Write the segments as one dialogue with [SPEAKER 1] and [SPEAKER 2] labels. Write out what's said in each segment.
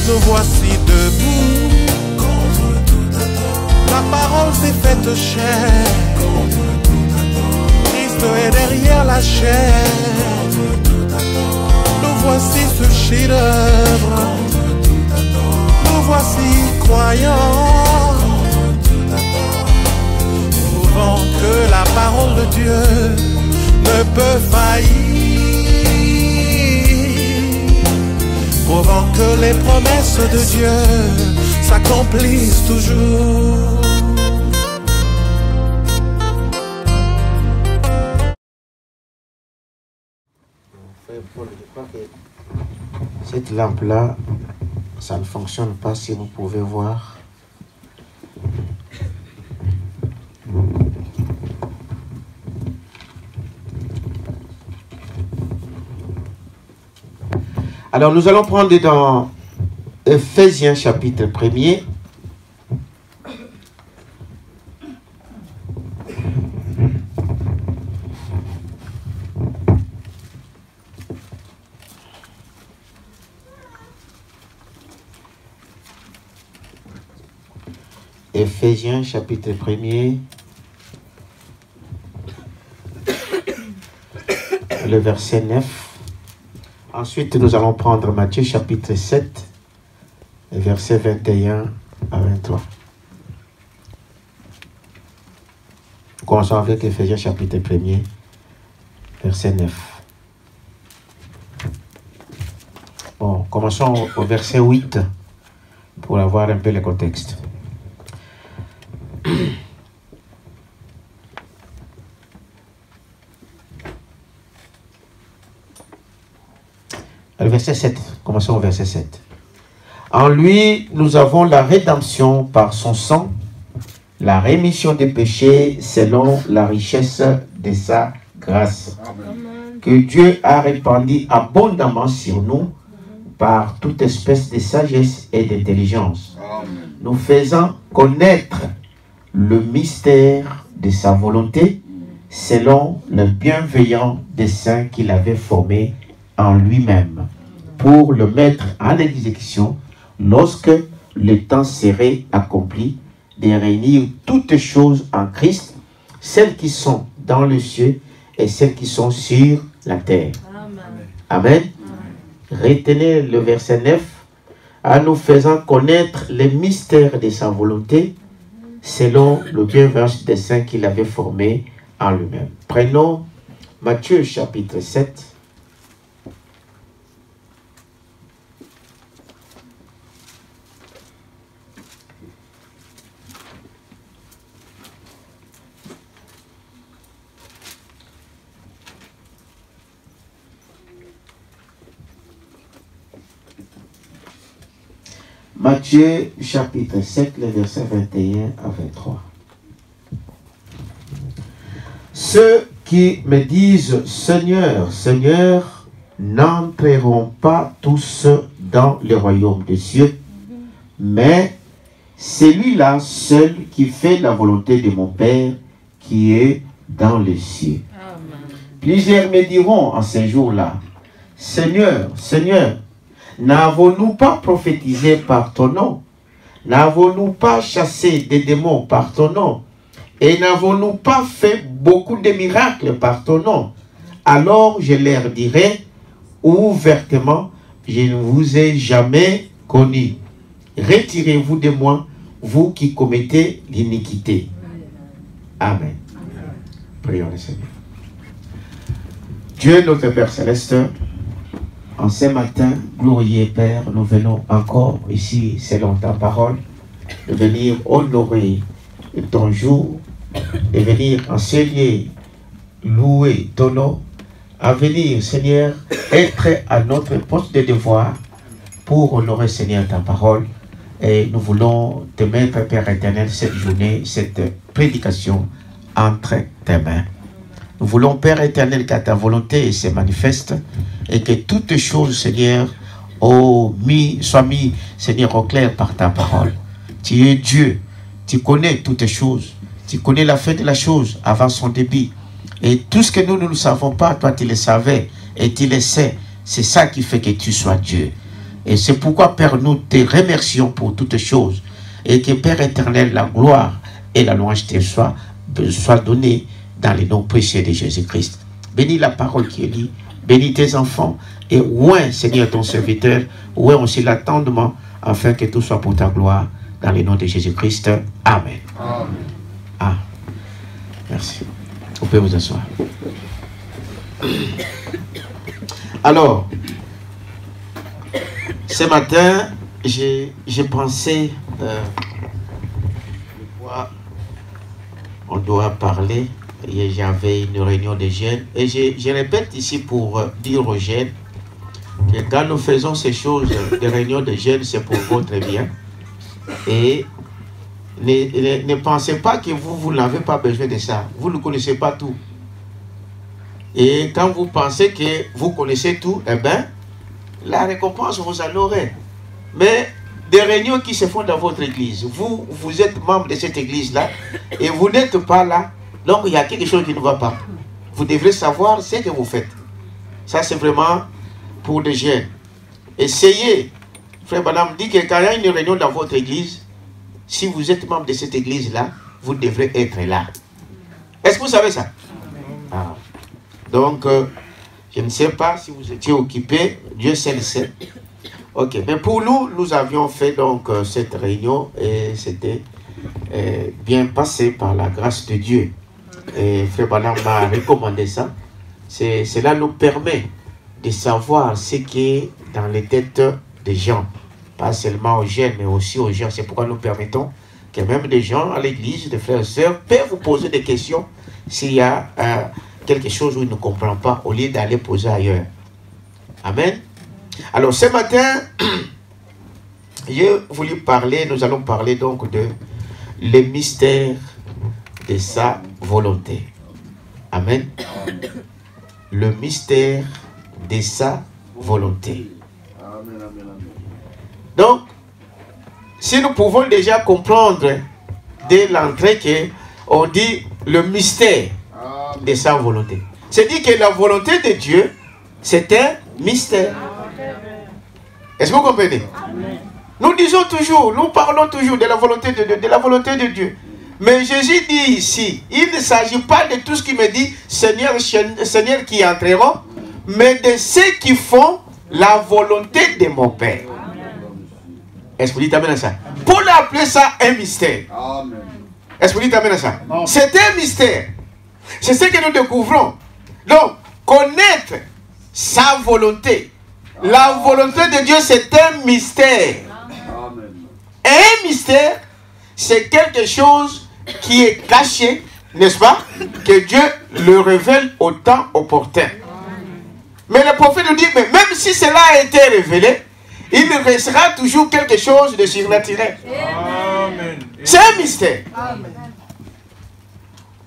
[SPEAKER 1] Nous voici debout contre toute attente. La parole s'est faite chair contre toute attente. Christ est derrière la chair contre toute attente. Nous voici ce chef-d'œuvre contre toute attente. Nous voici croyants contre toute attente. Prouvant que la parole de Dieu ne peut faillir, prouvant que les promesses de Dieu s'accomplissent toujours.
[SPEAKER 2] Paul, je crois que cette lampe-là, ça ne fonctionne pas, si vous pouvez voir. Alors, nous allons prendre dans Ephésiens chapitre 1er. Ephésiens chapitre 1er, le verset 9. Ensuite, nous allons prendre Matthieu chapitre 7, versets 21 à 23. Commençons avec Ephésiens chapitre 1er, verset 9. Bon, commençons au verset 8 pour avoir un peu le contexte. Le verset 7, commençons au verset 7. En lui, nous avons la rédemption par son sang, la rémission des péchés selon la richesse de sa grâce, que Dieu a répandue abondamment sur nous par toute espèce de sagesse et d'intelligence, nous faisant connaître le mystère de sa volonté selon le bienveillant dessein qu'il avait formé en lui-même pour le mettre en exécution lorsque le temps serait accompli de réunir toutes choses en Christ, celles qui sont dans le ciel et celles qui sont sur la terre. Amen. Retenez le verset 9, en nous faisant connaître les mystères de sa volonté selon le bienveillant dessein qu'il avait formé en lui-même. Prenons Matthieu chapitre 7. Matthieu chapitre 7, le verset 21 à 23. Ceux qui me disent Seigneur, Seigneur, n'entreront pas tous dans le royaume des cieux, mais celui-là seul qui fait la volonté de mon Père qui est dans les cieux. Amen. Plusieurs me diront en ces jours-là, Seigneur, Seigneur, n'avons-nous pas prophétisé par ton nom? N'avons-nous pas chassé des démons par ton nom? Et n'avons-nous pas fait beaucoup de miracles par ton nom? Alors je leur dirai ouvertement, je ne vous ai jamais connu. Retirez-vous de moi, vous qui commettez l'iniquité. Amen. Prions le Seigneur. Dieu notre Père Céleste, en ce matin, glorieux Père, nous venons encore ici, selon ta parole, de venir honorer ton jour, de venir enseigner, louer ton nom, à venir, Seigneur, être à notre poste de devoir pour honorer, Seigneur, ta parole. Et nous voulons te mettre, Père éternel, cette journée, cette prédication entre tes mains. Nous voulons, Père éternel, que ta volonté se manifeste et que toutes choses, Seigneur, soient mises, Seigneur, au clair par ta parole. Tu es Dieu, tu connais toutes choses, tu connais la fin de la chose avant son début. Et tout ce que nous ne savons pas, toi tu le savais et tu le sais. C'est ça qui fait que tu sois Dieu. Et c'est pourquoi, Père, nous te remercions pour toutes choses. Et que, Père éternel, la gloire et la louange te soient données dans les noms précieux de Jésus-Christ. Bénis la parole qui est lue. Bénis tes enfants. Et oint, Seigneur, ton serviteur. Oint aussi l'attendement, afin que tout soit pour ta gloire. Dans les noms de Jésus-Christ. Amen. Amen. Ah. Merci. Vous pouvez vous asseoir. Alors, ce matin, j'ai pensé, on doit parler, j'avais une réunion de jeunes, et je répète ici pour dire aux jeunes, que quand nous faisons ces choses, des réunions de jeunes, c'est pour votre bien, et ne pensez pas que vous n'avez pas besoin de ça, vous ne connaissez pas tout. Et quand vous pensez que vous connaissez tout, eh bien, la récompense, vous en aurez. Mais des réunions qui se font dans votre église, vous êtes membre de cette église-là, et vous n'êtes pas là, donc il y a quelque chose qui ne va pas. Vous devrez savoir ce que vous faites. Ça, c'est vraiment pour des jeunes. Essayez. Frère Branham dit que quand il y a une réunion dans votre église, si vous êtes membre de cette église-là, vous devrez être là. Est-ce que vous savez ça? Ah. Donc, je ne sais pas si vous étiez occupé, Dieu seul sait. Ok, mais pour nous, nous avions fait donc cette réunion et c'était bien passé par la grâce de Dieu. Et Frère Branham m'a recommandé ça. Cela nous permet de savoir ce qui est dans les têtes des gens. Pas seulement aux jeunes, mais aussi aux gens. C'est pourquoi nous permettons que même des gens à l'église, des frères et sœurs, peuvent vous poser des questions s'il y a quelque chose où ils ne comprennent pas, au lieu d'aller poser ailleurs. Amen. Alors ce matin, j'ai voulu parler, nous allons parler donc de le mystère de sa volonté. Amen. Le mystère de sa volonté. Donc, si nous pouvons déjà comprendre dès l'entrée qu'on dit le mystère de sa volonté. C'est-à-dire que la volonté de Dieu, c'est un mystère. Est-ce que vous comprenez? Nous disons toujours, nous parlons toujours de la volonté de Dieu, de la volonté de Dieu. Mais Jésus dit ici, il ne s'agit pas de tout ce qui me dit Seigneur, Seigneur qui entreront, mais de ceux qui font la volonté de mon Père. Est-ce que vous dites amen à ça? Paul a appelé ça un mystère. Est-ce que vous dites amen à ça? C'est un mystère. C'est ce que nous découvrons. Donc, connaître sa volonté. La volonté de Dieu, c'est un mystère. Et un mystère, c'est quelque chose qui est caché, n'est-ce pas? Que Dieu le révèle au temps opportun. Mais le prophète nous dit, mais même si cela a été révélé, il restera toujours quelque chose de surnaturel. C'est un mystère.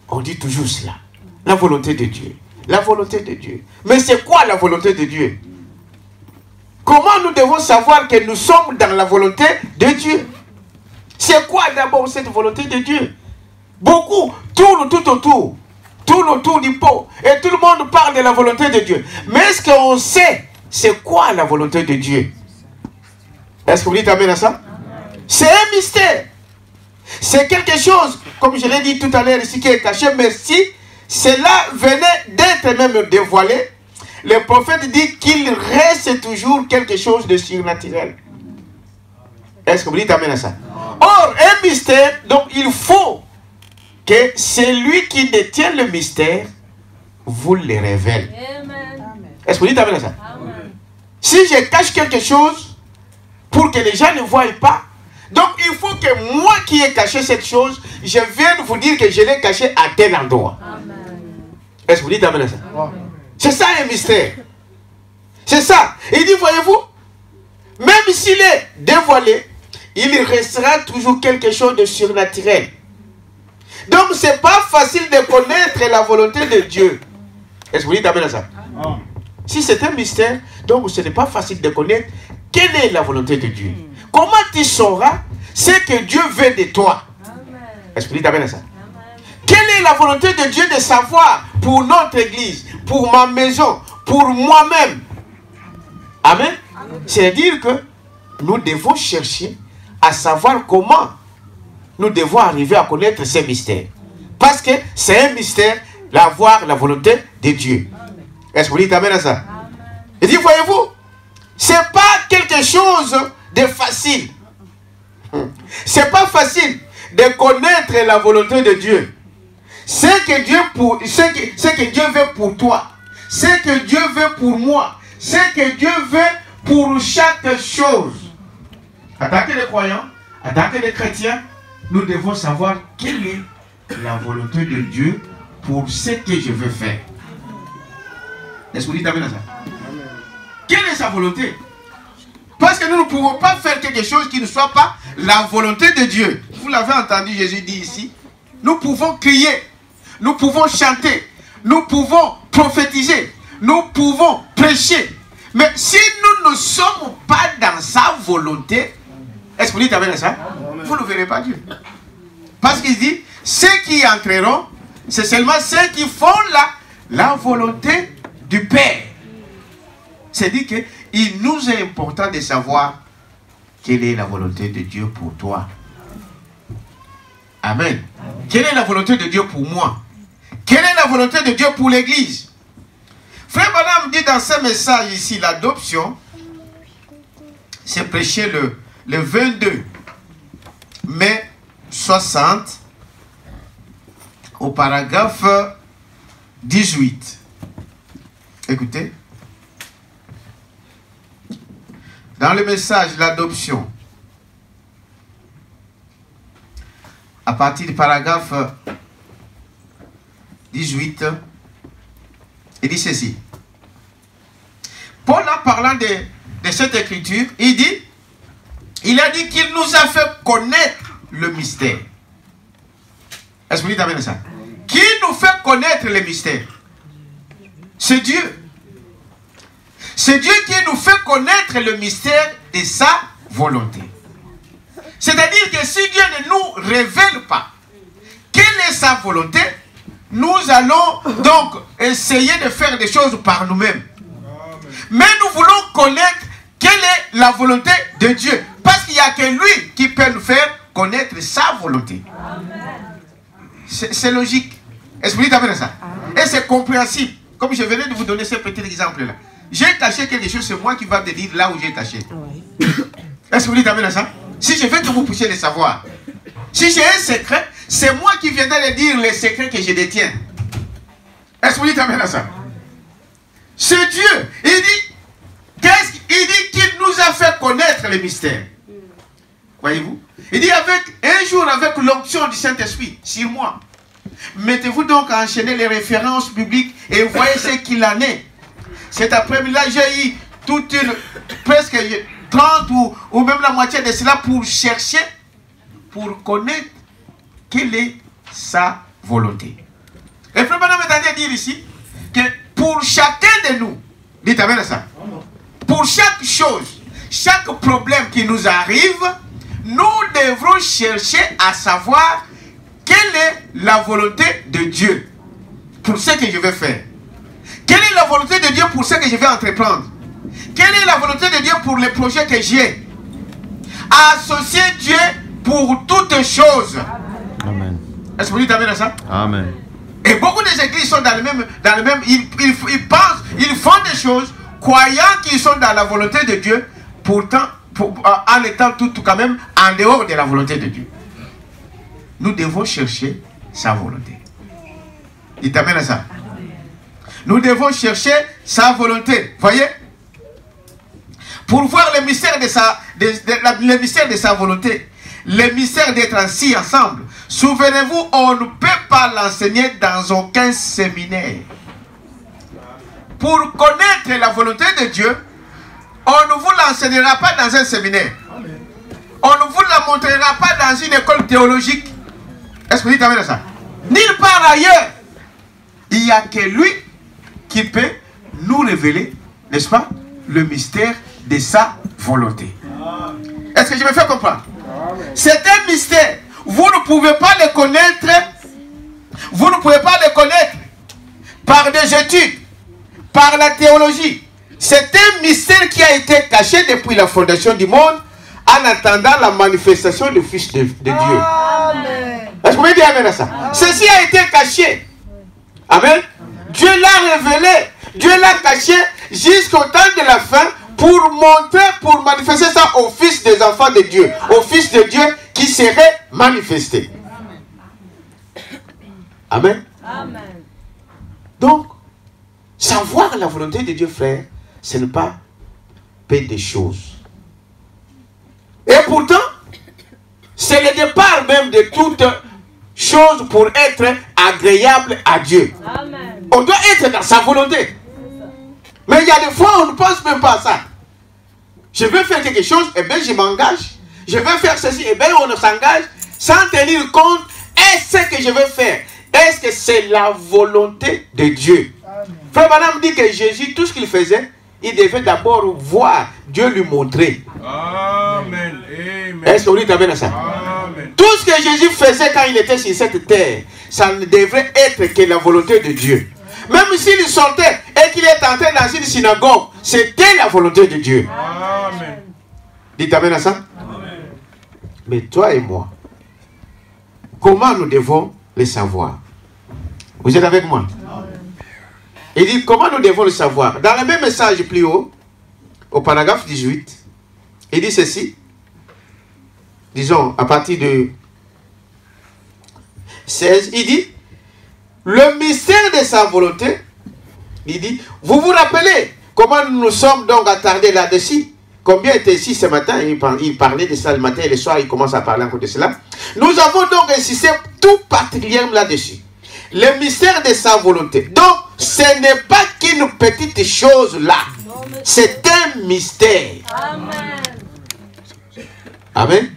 [SPEAKER 2] On dit toujours cela. La volonté de Dieu. La volonté de Dieu. Mais c'est quoi la volonté de Dieu? Comment nous devons savoir que nous sommes dans la volonté de Dieu? C'est quoi d'abord cette volonté de Dieu? Beaucoup tournent tout autour du pot. Et tout le monde parle de la volonté de Dieu. Mais est-ce qu'on sait c'est quoi la volonté de Dieu? Est-ce que vous dites amen à ça? C'est un mystère. C'est quelque chose, comme je l'ai dit tout à l'heure ici, qui est caché. Mais si cela venait d'être même dévoilé, le prophète dit qu'il reste toujours quelque chose de surnaturel. Est-ce que vous dites amen à ça? Or, un mystère, donc il faut que celui qui détient le mystère vous le révèle. Est-ce que vous dites amen à ça? Amen. Si je cache quelque chose pour que les gens ne voient pas, donc il faut que moi qui ai caché cette chose, je vienne vous dire que je l'ai caché à tel endroit. Est-ce que vous dites amen à ça? C'est ça un mystère. C'est ça. Il dit, voyez-vous, même s'il est dévoilé, il restera toujours quelque chose de surnaturel. Donc ce n'est pas facile de connaître la volonté de Dieu. Est-ce que vous dites amen à ça? Si c'est un mystère, donc ce n'est pas facile de connaître quelle est la volonté de Dieu. Comment tu sauras ce que Dieu veut de toi? Est-ce que vous dites amen à ça? Quelle est la volonté de Dieu de savoir pour notre église, pour ma maison, pour moi-même? Amen. C'est-à-dire que nous devons chercher à savoir comment nous devons arriver à connaître ces mystères. Parce que c'est un mystère d'avoir la volonté de Dieu. Est-ce que vous dites amen à ça? Il dit, voyez-vous, c'est pas quelque chose de facile. C'est pas facile de connaître la volonté de Dieu. Ce que Dieu veut pour toi, ce que Dieu veut pour moi, ce que Dieu veut pour chaque chose. En tant que les croyants, en tant que les chrétiens, nous devons savoir quelle est la volonté de Dieu pour ce que je veux faire. Est-ce que vous dites amen à ça? Quelle est sa volonté? Parce que nous ne pouvons pas faire quelque chose qui ne soit pas la volonté de Dieu. Vous l'avez entendu, Jésus dit ici. Nous pouvons crier, nous pouvons chanter, nous pouvons prophétiser, nous pouvons prêcher. Mais si nous ne sommes pas dans sa volonté, est-ce que vous dites amen à ça? Vous ne verrez pas Dieu. Parce qu'il dit, ceux qui entreront, c'est seulement ceux qui font la volonté du Père. C'est-à-dire qu'il nous est important de savoir quelle est la volonté de Dieu pour toi. Amen. Quelle est la volonté de Dieu pour moi? Quelle est la volonté de Dieu pour l'Église? Frère Branham dit dans ce message ici, l'adoption, c'est prêché le 22 mai 60 au paragraphe 18. Écoutez. Dans le message l'adoption, à partir du paragraphe 18, il dit ceci. Paul, en parlant de cette écriture, il a dit qu'il nous a fait connaître le mystère. Est-ce que vous dites amen à ça? Qui nous fait connaître le mystère? C'est Dieu. C'est Dieu qui nous fait connaître le mystère de sa volonté. C'est-à-dire que si Dieu ne nous révèle pas quelle est sa volonté, nous allons donc essayer de faire des choses par nous-mêmes. Mais nous voulons connaître quelle est la volonté de Dieu. Parce qu'il n'y a que lui qui peut nous faire connaître sa volonté. C'est logique. Est-ce que vous dites amen à ça? Et c'est compréhensible. Comme je venais de vous donner ce petit exemple-là. J'ai caché quelque chose, c'est moi qui va te dire là où j'ai caché. Est-ce que vous dites amen à ça? Si je veux que vous puissiez le savoir. Si j'ai un secret, c'est moi qui viendrai de dire les secrets que je détiens. Est-ce que vous dites amen à ça? C'est Dieu. Il dit qu'il nous a fait connaître les mystères. Voyez-vous? Il dit un jour avec l'onction du Saint-Esprit sur moi. Mettez-vous donc à enchaîner les références bibliques et voyez ce qu'il en est. Cet après-midi-là, j'ai eu presque 30 ou même la moitié de cela pour chercher, pour connaître quelle est sa volonté. Et Frère Branham est en train de dire ici que pour chacun de nous, dites amen à ça, pour chaque chose, chaque problème qui nous arrive, nous devrons chercher à savoir quelle est la volonté de Dieu pour ce que je vais faire. Quelle est la volonté de Dieu pour ce que je vais entreprendre? Quelle est la volonté de Dieu pour les projets que j'ai? Associer Dieu pour toutes choses. Amen. Est-ce que vous dites amen à ça?
[SPEAKER 3] Amen.
[SPEAKER 2] Et beaucoup des églises sont dans le même ils pensent, ils font des choses, croyant qu'ils sont dans la volonté de Dieu, pourtant, en étant tout quand même en dehors de la volonté de Dieu. Nous devons chercher sa volonté. Dites amen à ça. Nous devons chercher sa volonté. Voyez? Pour voir le mystère le mystère de sa volonté, le mystère d'être ainsi ensemble. Souvenez-vous, on ne peut pas l'enseigner dans aucun séminaire. Pour connaître la volonté de Dieu, on ne vous l'enseignera pas dans un séminaire. On ne vous la montrera pas dans une école théologique. Est-ce que vous dites amen à ça? Nulle part ailleurs. Il n'y a que lui qui peut nous révéler, n'est-ce pas, le mystère de sa volonté. Est-ce que je me fais comprendre? C'est un mystère. Vous ne pouvez pas le connaître. Vous ne pouvez pas le connaître par des études, par la théologie, C'est un mystère qui a été caché depuis la fondation du monde en attendant la manifestation du Fils de Dieu.
[SPEAKER 3] Amen.
[SPEAKER 2] Est-ce que vous pouvez dire amen à ça? Ceci a été caché. Amen. Dieu l'a révélé. Dieu l'a caché jusqu'au temps de la fin pour montrer, pour manifester ça au Fils des enfants de Dieu. Au Fils de Dieu qui serait manifesté. Amen.
[SPEAKER 3] Amen.
[SPEAKER 2] Donc, savoir la volonté de Dieu, frère, ce n'est pas peu de choses. Et pourtant, c'est le départ même de toute chose pour être agréable à Dieu.
[SPEAKER 3] Amen.
[SPEAKER 2] On doit être dans sa volonté. Mais il y a des fois, on ne pense même pas à ça. Je veux faire quelque chose, et bien je m'engage. Je veux faire ceci, et bien on s'engage sans tenir compte, est-ce que je veux faire? Est-ce que c'est la volonté de Dieu? Frère Branham dit que Jésus, tout ce qu'il faisait, il devait d'abord voir, Dieu lui montrer.
[SPEAKER 4] Amen.
[SPEAKER 2] Est-ce que vous dites amen à ça?
[SPEAKER 4] Amen.
[SPEAKER 2] Tout ce que Jésus faisait quand il était sur cette terre, ça ne devrait être que la volonté de Dieu. Même s'il sortait et qu'il est entré dans une synagogue, c'était la volonté de Dieu.
[SPEAKER 4] Amen.
[SPEAKER 2] Dites amen à ça?
[SPEAKER 4] Amen.
[SPEAKER 2] Mais toi et moi, comment nous devons le savoir? Vous êtes avec moi? Il dit comment nous devons le savoir. Dans le même message plus haut, au paragraphe 18, il dit ceci. Disons, à partir de 16, il dit le mystère de sa volonté. Il dit, vous vous rappelez comment nous nous sommes donc attardés là-dessus? Combien était ici ce matin? Il parlait de ça le matin et le soir, il commence à parler encore de cela. Nous avons donc insisté tout particulièrement là-dessus. Le mystère de sa volonté. Donc, ce n'est pas qu'une petite chose là. C'est un mystère.
[SPEAKER 3] Amen.
[SPEAKER 2] Amen.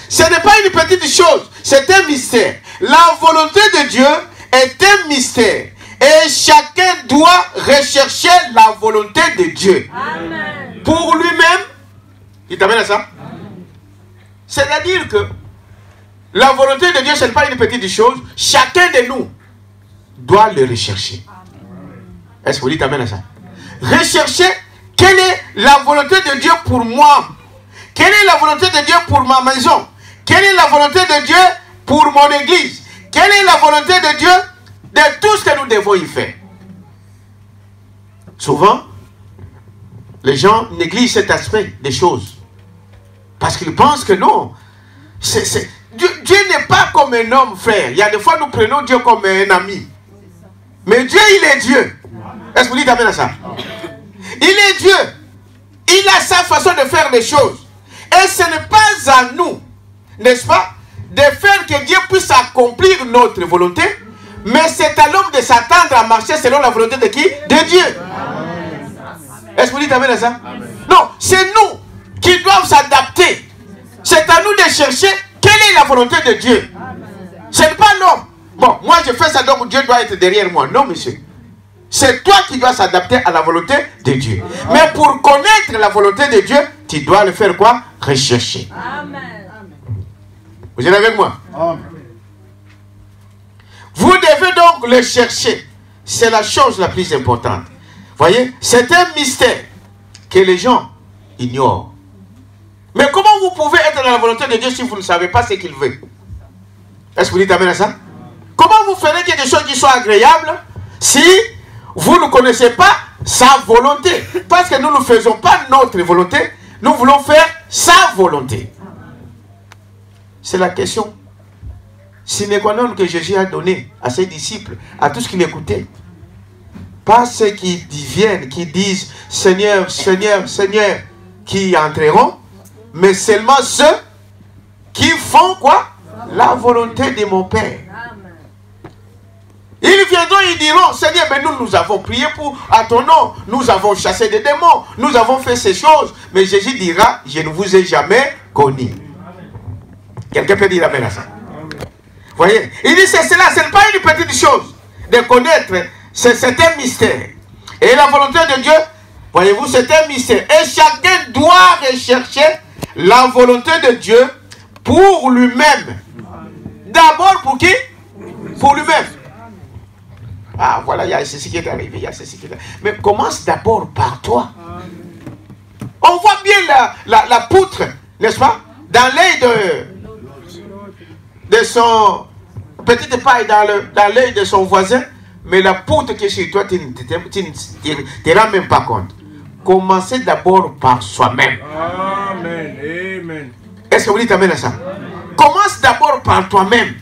[SPEAKER 2] Ce n'est pas une petite chose. C'est un mystère. La volonté de Dieu est un mystère. Et chacun doit rechercher la volonté de Dieu.
[SPEAKER 3] Amen.
[SPEAKER 2] Pour lui-même. Il t'amène à ça? C'est-à-dire que la volonté de Dieu, ce n'est pas une petite chose. Chacun de nous doit le rechercher. Est-ce que vous dites amen à ça? Rechercher quelle est la volonté de Dieu pour moi. Quelle est la volonté de Dieu pour ma maison? Quelle est la volonté de Dieu pour mon église? Quelle est la volonté de Dieu de tout ce que nous devons y faire? Souvent, les gens négligent cet aspect des choses. Parce qu'ils pensent que non. Dieu n'est pas comme un homme, frère. Il y a des fois, nous prenons Dieu comme un ami. Mais Dieu, il est Dieu. Est-ce que vous dites amen à ça? Il est Dieu. Il a sa façon de faire les choses. Et ce n'est pas à nous, n'est-ce pas, de faire que Dieu puisse accomplir notre volonté, mais c'est à l'homme de s'attendre à marcher selon la volonté de qui? De Dieu. Est-ce que vous dites amen à ça? Non, c'est nous qui doivent s'adapter. C'est à nous de chercher quelle est la volonté de Dieu. Ce n'est pas l'homme. Bon, moi je fais ça, donc Dieu doit être derrière moi. Non, monsieur. C'est toi qui dois s'adapter à la volonté de Dieu. Mais pour connaître la volonté de Dieu, tu dois le faire quoi? Rechercher.
[SPEAKER 3] Amen.
[SPEAKER 2] Vous êtes avec moi?
[SPEAKER 4] Amen.
[SPEAKER 2] Vous devez donc le chercher. C'est la chose la plus importante. Voyez, c'est un mystère que les gens ignorent. Mais comment vous pouvez être dans la volonté de Dieu si vous ne savez pas ce qu'il veut? Est-ce que vous dites amen à ça? Comment vous ferez quelque chose qui soit agréable si vous ne connaissez pas sa volonté? Parce que nous ne faisons pas notre volonté, nous voulons faire sa volonté. C'est la question sine qua non que Jésus a donnée à ses disciples, à tous qui l'écoutaient. Pas ceux qui viennent, qui disent Seigneur, Seigneur, Seigneur, qui entreront, mais seulement ceux qui font quoi? La volonté de mon Père. Ils viendront, ils diront, Seigneur, mais nous avons prié à ton nom, nous avons chassé des démons, nous avons fait ces choses. Mais Jésus dira, je ne vous ai jamais connu. Quelqu'un peut dire amen à ça? Voyez, il dit, c'est cela, ce n'est pas une petite chose de connaître, c'est un mystère. Et la volonté de Dieu, voyez-vous, c'est un mystère. Et chacun doit rechercher la volonté de Dieu pour lui-même. D'abord pour qui? Pour lui-même. Ah, voilà, il y a ceci qui est arrivé, il y a ceci qui est arrivé. Mais commence d'abord par toi. On voit bien la poutre, n'est-ce pas? Dans l'œil de son... Petite paille dans l'œil de son voisin, mais la poutre qui est chez toi, tu ne te rends même pas compte. Commencez d'abord par soi-même.
[SPEAKER 4] Amen. Amen.
[SPEAKER 2] Est-ce que vous dites amen à ça? Commence d'abord par toi-même.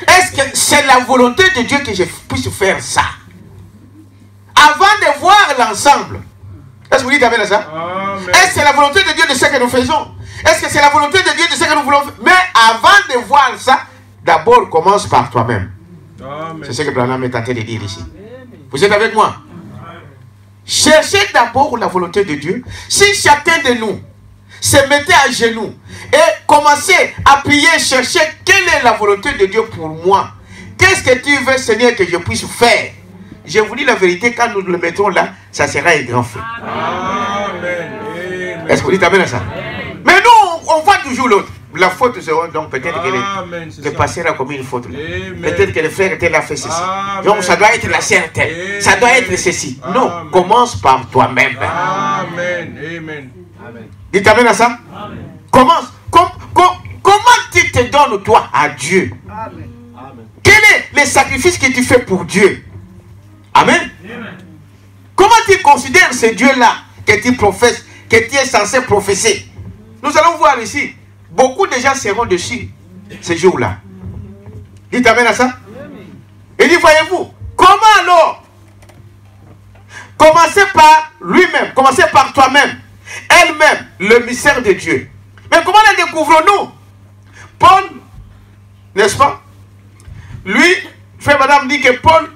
[SPEAKER 2] Est-ce que c'est la volonté de Dieu que je puisse faire ça? Avant de voir l'ensemble. Est-ce que vous dites amen à ça?
[SPEAKER 4] Amen.
[SPEAKER 2] Est-ce que c'est la volonté de Dieu de ce que nous faisons? Est-ce que c'est la volonté de Dieu de ce que nous voulons faire? Mais avant de voir ça, d'abord commence par toi-même.
[SPEAKER 4] Amen.
[SPEAKER 2] C'est ce que Branham est en train de dire ici. Vous êtes avec moi? Cherchez d'abord la volonté de Dieu. Si chacun de nous se mettait à genoux et commençait à prier, chercher quelle est la volonté de Dieu pour moi. Qu'est-ce que tu veux, Seigneur, que je puisse faire? Je vous dis la vérité, quand nous le mettrons là, ça sera un grand fait.
[SPEAKER 4] Amen.
[SPEAKER 2] Est-ce que vous dites amen à ça? Mais nous, on voit toujours l'autre. La faute sera donc peut-être que le passera comme une faute. Peut-être que le frère tel a fait ceci. Donc ça doit être la sœur telle. Ça doit être ceci. Non, commence par toi-même.
[SPEAKER 4] Amen. Amen.
[SPEAKER 2] Dites amen à ça? Amen. Commence. Comment tu te donnes toi à Dieu? Amen. Quel est le sacrifice que tu fais pour Dieu? Amen. Amen. Comment tu considères ce Dieu-là que tu professes, que tu es censé professer? Nous allons voir ici. Beaucoup de gens seront dessus ce jour-là. Dites amen à ça? Et dit, voyez-vous, comment alors? Commencez par lui-même, commencez par toi-même. Elle-même, le mystère de Dieu. Mais comment le découvrons-nous? Paul, n'est-ce pas? Lui, frère madame dit que Paul,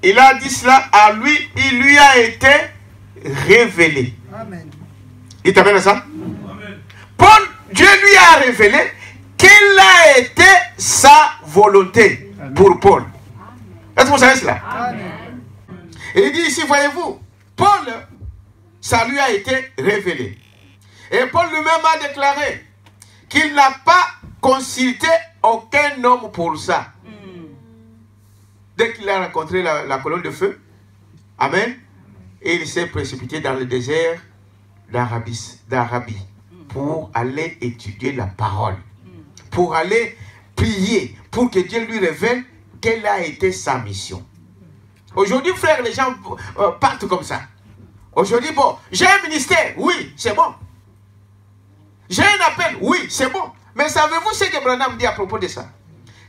[SPEAKER 2] il a dit cela à lui, il lui a été révélé. Amen. Dites amen à ça? Amen. Paul, Dieu lui a révélé quelle a été sa volonté pour Paul. Est-ce que vous savez cela? Amen. Et il dit ici, voyez-vous, Paul, ça lui a été révélé. Et Paul lui-même a déclaré qu'il n'a pas consulté aucun homme pour ça. Dès qu'il a rencontré la colonne de feu, amen, et il s'est précipité dans le désert d'Arabie pour aller étudier la parole, pour aller prier, pour que Dieu lui révèle quelle a été sa mission. Aujourd'hui, frère, les gens partent comme ça. Aujourd'hui, bon, j'ai un ministère, oui, c'est bon. J'ai un appel, oui, c'est bon. Mais savez-vous ce que Branham dit à propos de ça?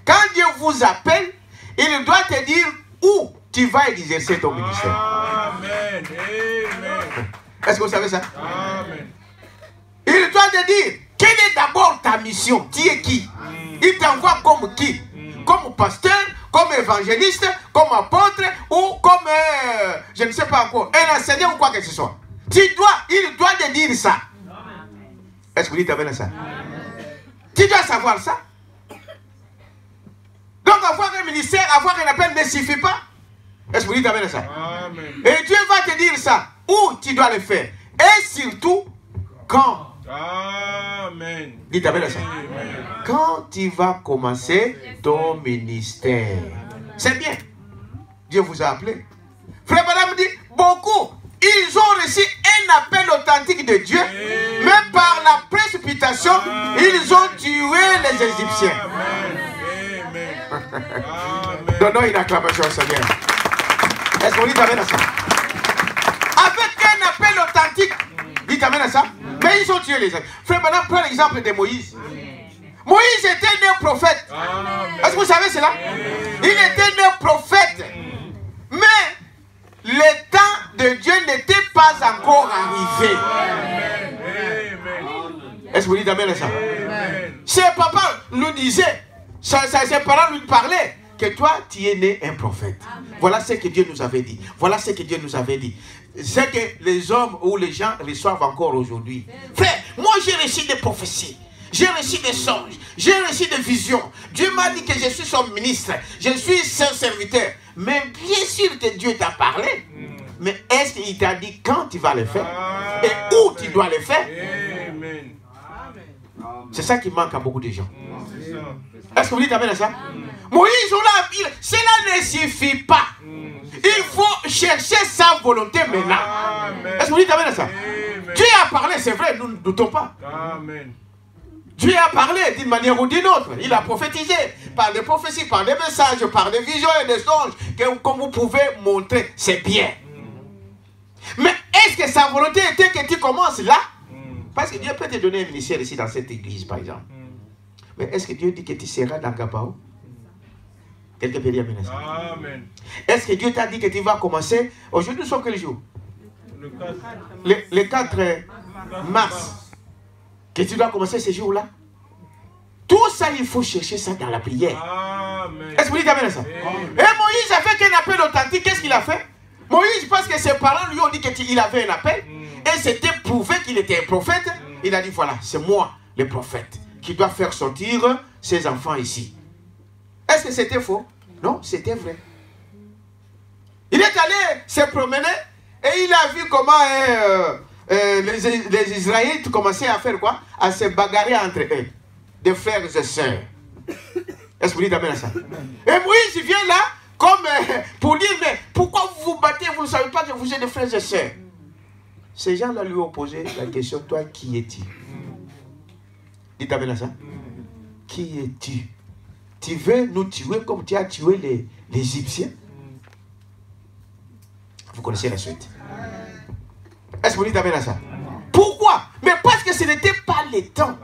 [SPEAKER 2] Quand Dieu vous appelle, il doit te dire où tu vas exercer ton ministère.
[SPEAKER 4] Amen. Amen.
[SPEAKER 2] Est-ce que vous savez ça?
[SPEAKER 4] Amen.
[SPEAKER 2] Il doit te dire quelle est d'abord ta mission. Tu es qui? Il t'envoie comme qui? Comme pasteur, comme évangéliste, comme apôtre ou comme, je ne sais pas encore, un enseignant ou quoi que ce soit. Il doit te dire ça. Est-ce que vous dites amen à ça? Tu dois savoir ça. Donc avoir un ministère, avoir un appel ne suffit pas. Est-ce que vous dites amen à ça? Amen. Et Dieu va te dire ça. Où tu dois le faire. Et surtout, quand.
[SPEAKER 4] Amen.
[SPEAKER 2] Dites amen à ça.
[SPEAKER 4] Amen.
[SPEAKER 2] Quand tu vas commencer ton ministère. C'est bien. Dieu vous a appelé. Frère Madame dit, beaucoup, ils ont reçu un appel authentique de Dieu, mais par la précipitation, ils ont tué les Égyptiens. Donnons une acclamation au Seigneur. Est-ce qu'on dit amen à ça? Avec un appel authentique, dites amen à ça. Mais ils ont tué les Égyptiens. Frère Madame, prends l'exemple de Moïse. Moïse était un prophète. Est-ce que vous savez cela? Il était un prophète. Mais le temps de Dieu n'était pas encore arrivé. Est-ce que vous dites amen à ça? Ses papas nous disaient, ses parents nous parlaient que toi, tu es né un prophète. Voilà ce que Dieu nous avait dit. Voilà ce que Dieu nous avait dit. C'est que les hommes ou les gens reçoivent encore aujourd'hui. Frère, moi j'ai reçu des prophéties. J'ai reçu des songes. J'ai reçu des visions. Dieu m'a dit que je suis son ministre. Je suis son serviteur. Mais bien sûr que Dieu t'a parlé. Mais est-ce qu'il t'a dit quand tu vas le faire? Et où tu dois le faire? C'est ça qui manque à beaucoup de gens. Est-ce que vous dites amen à ça? Moïse, cela ne suffit pas. Il faut chercher sa volonté maintenant.
[SPEAKER 4] Amen.
[SPEAKER 2] Est-ce que vous dites amen à ça?
[SPEAKER 4] Amen.
[SPEAKER 2] Dieu a parlé, c'est vrai, nous ne doutons pas.
[SPEAKER 4] Amen.
[SPEAKER 2] Dieu a parlé d'une manière ou d'une autre. Il a prophétisé par des prophéties, par des messages, par des visions et des songes que, comme vous pouvez montrer, c'est bien. Mais est-ce que sa volonté était que tu commences là? Parce que Dieu peut te donner un ministère ici dans cette église, par exemple. Mais est-ce que Dieu dit que tu seras dans Gabao? Quelqu'un peut dire amen.
[SPEAKER 4] Amen.
[SPEAKER 2] Est-ce que Dieu t'a dit que tu vas commencer? Aujourd'hui, nous sommes quel jour? Le 4 mars. Que tu dois commencer ce jour-là. Tout ça, il faut chercher ça dans la prière.
[SPEAKER 4] Amen.
[SPEAKER 2] Est-ce que vous dites amen à ça? Et Moïse a fait un appel authentique. Qu'est-ce qu'il a fait? Moïse, parce que ses parents lui ont dit qu'il avait un appel, et c'était prouvé qu'il était un prophète, il a dit voilà, c'est moi, le prophète, qui doit faire sortir ses enfants ici. Est-ce que c'était faux? Non, c'était vrai. Il est allé se promener, et il a vu comment les Israélites commençaient à faire quoi? À se bagarrer entre eux, des frères et sœurs. Est-ce que vous dites amen à ça? Et Moïse vient là, comme pour dire, mais pourquoi vous vous battez? Vous ne savez pas que vous êtes des frères et sœurs. Ces gens-là lui ont posé la question, toi, qui es-tu? Dites amen à ça. Qui es-tu? Tu veux nous tuer comme tu as tué les Égyptiens? Vous connaissez la suite. Est-ce que vous dites amen à ça? Pourquoi? Mais parce que ce n'était pas le temps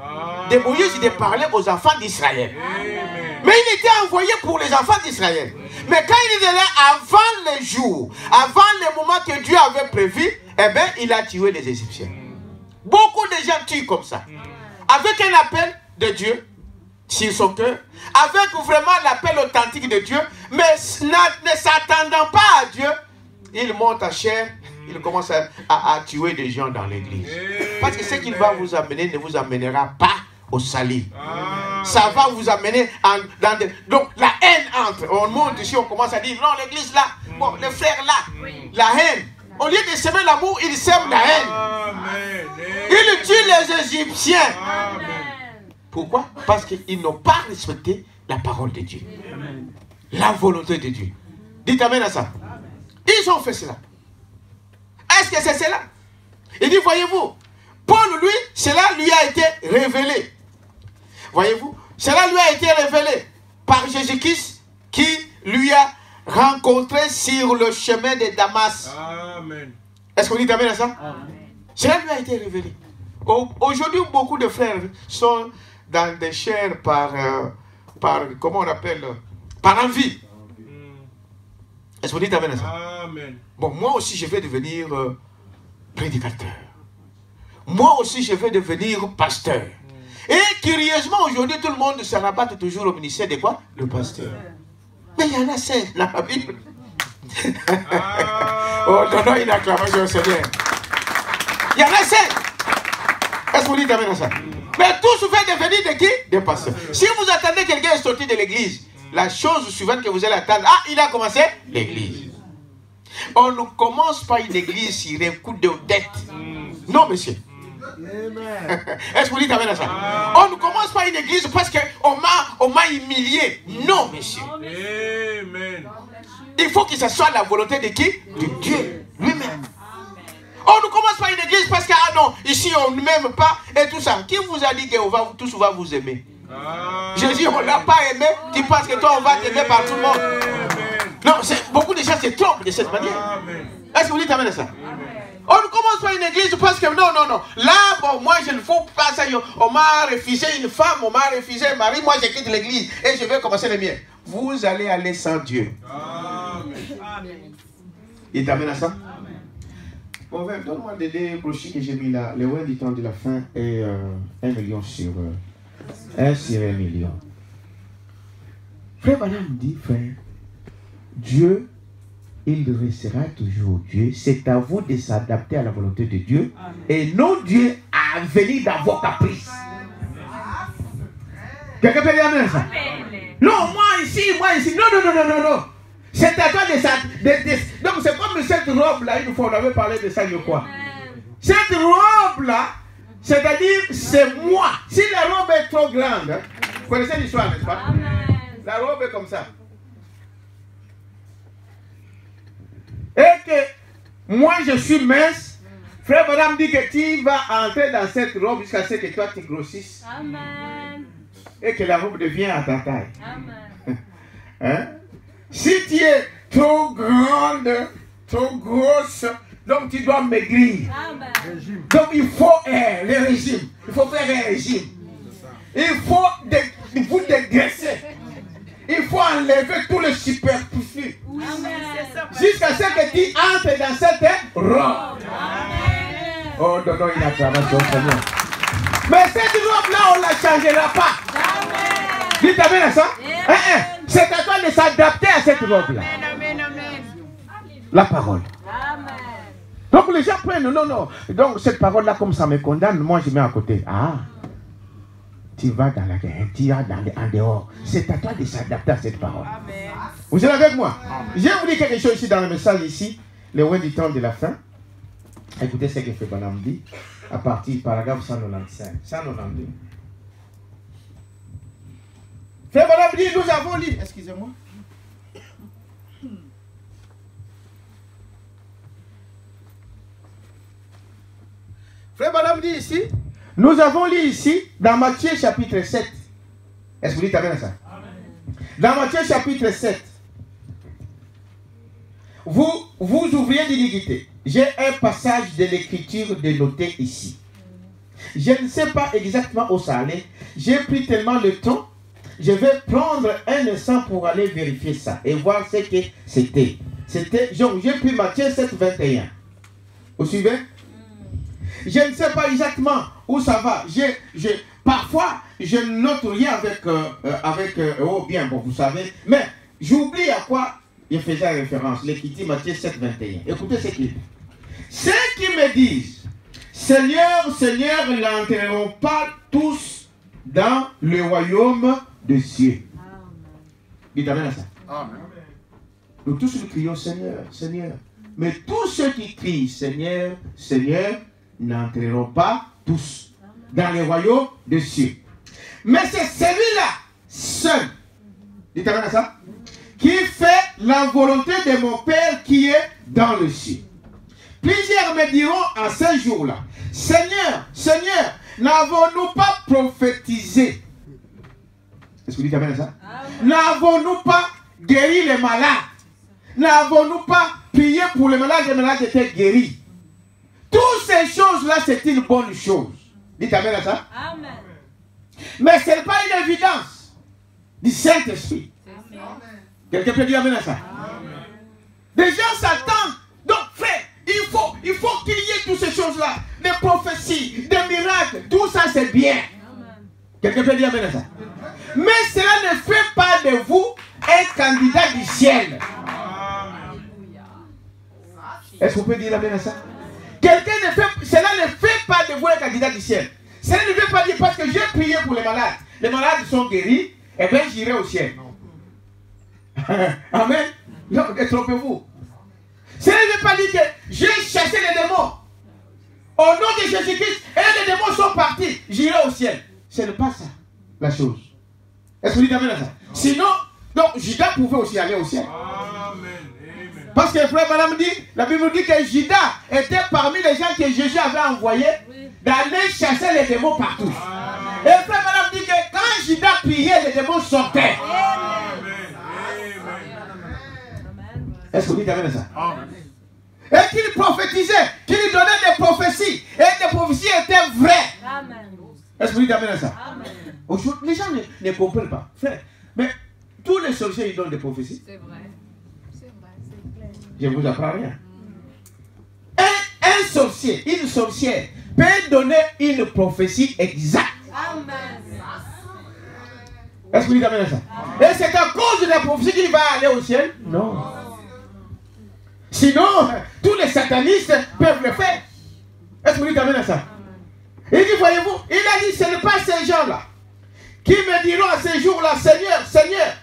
[SPEAKER 2] de Moïse de parler aux enfants d'Israël. Mais il était envoyé pour les enfants d'Israël. Mais quand il était là, avant les jours, avant le moment que Dieu avait prévu, eh bien, il a tué les Égyptiens. Beaucoup de gens tuent comme ça. Avec un appel de Dieu sur son cœur, avec vraiment l'appel authentique de Dieu, mais ne s'attendant pas à Dieu, il monte à chair, il commence à tuer des gens dans l'église. Parce que ce qu'il va vous amener ne vous amènera pas au salut. Ça va vous amener dans des... Donc la haine entre. On monte ici, on commence à dire, non, l'église là, bon, les frères là, la haine. Au lieu de semer l'amour, ils sèment la haine. Ils tuent les Égyptiens. Pourquoi? Parce qu'ils n'ont pas respecté la parole de Dieu. La volonté de Dieu. Dites amen à ça. Ils ont fait cela. Est-ce que c'est cela? Il dit, voyez-vous, Paul, lui, cela lui a été révélé. Voyez-vous, cela lui a été révélé par Jésus-Christ qui lui a rencontré sur le chemin de Damas. Amen. Est-ce qu'on dit amen à ça? Amen. Cela lui a été révélé. Aujourd'hui, beaucoup de frères sont dans des chairs par comment on appelle, par envie. Est-ce qu'on dit amen à ça? Amen. Bon, moi aussi, je vais devenir prédicateur. Moi aussi, je vais devenir pasteur. Et curieusement, aujourd'hui, tout le monde se rabatte toujours au ministère de quoi? Le pasteur. Mais il y en a 5 dans la Bible. Oh, donnons une acclamation au Seigneur. Il y en a 5. Est-ce que vous dites amen à ça? Mais tous veulent devenir de qui? Des pasteurs. Si vous attendez quelqu'un est sorti de l'église, la chose suivante que vous allez attendre, ah, il a commencé l'église. On ne commence pas une église sur un coup de dette. Non, monsieur. Est-ce que vous dites amen à ça? On ne commence pas une église parce qu'on m'a humilié. Non, monsieur. Amen. Il faut que ce soit la volonté de qui? De Dieu lui-même. On ne commence pas une église parce que, ah non, ici on ne m'aime pas et tout ça. Qui vous a dit que tous va vous aimer? Jésus, on ne l'a pas aimé. Tu penses que toi, on va t'aimer par tout le monde? Non, beaucoup de gens se trompent de cette manière. Est-ce que vous dites amen à ça? On ne commence pas une église parce que non. Là, bon, moi, je ne faut pas ça. On m'a refusé une femme, on m'a refusé un mari. Moi, je quitte l'église et je vais commencer le mien. Vous allez aller sans Dieu. Amen. Il t'amène à ça? Bon, donne-moi les brochures que j'ai mis là. Le roi du temps de la fin est 1 million sur 1 sur 1 million. Frère Branham dit, frère, Dieu, il restera toujours Dieu. C'est à vous de s'adapter à la volonté de Dieu. Amen. Et non Dieu à venir dans vos caprices. Quelqu'un peut dire amen à ça? Non, moi ici. Non. C'est à toi de ça. Donc c'est comme cette robe-là, une fois on avait parlé de ça, je crois. Cette robe-là, c'est-à-dire, c'est moi. Si la robe est trop grande, hein, vous connaissez l'histoire, n'est-ce pas? La robe est comme ça. et que moi je suis mince, frère madame dit que tu vas entrer dans cette robe jusqu'à ce que toi tu grossisses.
[SPEAKER 3] Amen.
[SPEAKER 2] Et que la robe devienne à ta taille.
[SPEAKER 3] Amen.
[SPEAKER 2] Hein? Si tu es trop grande, trop grosse, donc tu dois maigrir.
[SPEAKER 3] Amen.
[SPEAKER 2] Donc il faut le régime. Il faut faire un régime. Il faut vous dégraisser. Il faut enlever tout le superflu. Jusqu'à ce que tu entres dans cette robe.
[SPEAKER 3] Amen.
[SPEAKER 2] Oh, donne une acclamation, Seigneur. Mais cette robe-là, on ne la changera pas.
[SPEAKER 3] Amen.
[SPEAKER 2] Dites amen à ça. C'est à toi de s'adapter à cette robe-là. La parole.
[SPEAKER 3] Amen.
[SPEAKER 2] Donc les gens prennent, non. Donc cette parole-là, comme ça me condamne, moi je mets à côté. Ah, tu vas dans la guerre, tu vas en dehors. C'est à toi de s'adapter à cette parole.
[SPEAKER 3] Amen.
[SPEAKER 2] Vous êtes avec moi? Je vais vous dire quelque chose ici dans le message ici, le roi du temps de la fin. Écoutez ce que fait Bonhomme dit, à partir du paragraphe 195, 192. Frère Bonhomme dit, nous avons lu, excusez-moi. Frère Bonhomme dit ici, nous avons lu ici, dans Matthieu chapitre 7. Est-ce que vous dites amen à ça? Dans Matthieu chapitre 7, vous ouvriez d'iniquité. J'ai un passage de l'écriture dénoté ici. Je ne sais pas exactement où ça allait. J'ai pris tellement le temps. Je vais prendre un instant pour aller vérifier ça et voir ce que c'était. J'ai pris Matthieu 7, 21. Vous suivez? Je ne sais pas exactement où ça va. Parfois, je ne note rien avec oh bien, bon, vous savez. Mais j'oublie à quoi il faisait référence. L'écriture Matthieu 7, 21. Écoutez ce qu'il dit. Ceux qui me disent, Seigneur, Seigneur, n'entreront pas tous dans le royaume de Dieu. Dites amen à ça.
[SPEAKER 4] Amen.
[SPEAKER 2] Nous tous nous crions Seigneur, Seigneur. Mais tous ceux qui crient Seigneur, Seigneur, n'entreront pas tous dans le royaume de Dieu. Mais c'est celui-là seul, dites amen à ça, qui fait la volonté de mon Père qui est dans le ciel. Plusieurs me diront à ce jour-là, Seigneur, Seigneur, n'avons-nous pas prophétisé? Est-ce que vous dites amen à ça? N'avons-nous pas guéri les malades? N'avons-nous pas prié pour les malades étaient guéris? Toutes ces choses-là, c'est une bonne chose. Dites amen à ça.
[SPEAKER 3] Amen.
[SPEAKER 2] Mais ce n'est pas une évidence du Saint-Esprit. Quelqu'un peut dire amen à ça.
[SPEAKER 4] Amen.
[SPEAKER 2] Les gens s'attendent. Donc, frère, il faut qu'il y ait toutes ces choses-là. Des prophéties, des miracles, tout ça c'est bien. Quelqu'un peut dire amen à ça. Mais cela ne fait pas de vous un candidat du ciel. Est-ce que vous pouvez dire amen à ça? Cela ne fait pas de vous un candidat du ciel. Cela ne veut pas dire parce que j'ai prié pour les malades. Les malades sont guéris, et bien j'irai au ciel. Amen. Non, détrompez-vous. Cela ne veut pas dire que j'ai chassé les démons. Au nom de Jésus-Christ, et les démons sont partis. J'irai au ciel. Ce n'est pas ça la chose. Est-ce que vous dites amen à ça? Sinon, donc Judas pouvait aussi aller au ciel.
[SPEAKER 4] Amen.
[SPEAKER 2] Parce que frère madame dit, la Bible nous dit que Judas était parmi les gens que Jésus avait envoyés d'aller chasser les démons partout.
[SPEAKER 4] Amen.
[SPEAKER 2] Et frère madame dit que quand Judas priait, les démons sortaient.
[SPEAKER 4] Amen.
[SPEAKER 2] Est-ce que vous dites amen à ça?
[SPEAKER 4] Amen.
[SPEAKER 2] Et qu'il prophétisait, qu'il lui donnait des prophéties. Et les prophéties étaient vraies.
[SPEAKER 3] Amen.
[SPEAKER 2] Est-ce que vous dites amen à ça?
[SPEAKER 3] Amen.
[SPEAKER 2] Aujourd'hui, les gens ne comprennent pas. Frère, mais tous les sorciers, ils donnent des prophéties.
[SPEAKER 3] C'est vrai. C'est vrai, c'est clair.
[SPEAKER 2] Je ne vous apprends rien. Un sorcier, une sorcière peut donner une prophétie exacte.
[SPEAKER 3] Amen.
[SPEAKER 2] Est-ce que vous dites amen à ça? Et c'est à cause de la prophétie qu'il va aller au ciel? Non. Sinon, tous les satanistes peuvent le faire. Est-ce que vous dites amen à ça? Il dit, voyez-vous, il a dit, ce n'est pas ces gens-là qui me diront à ces jours-là, Seigneur, Seigneur,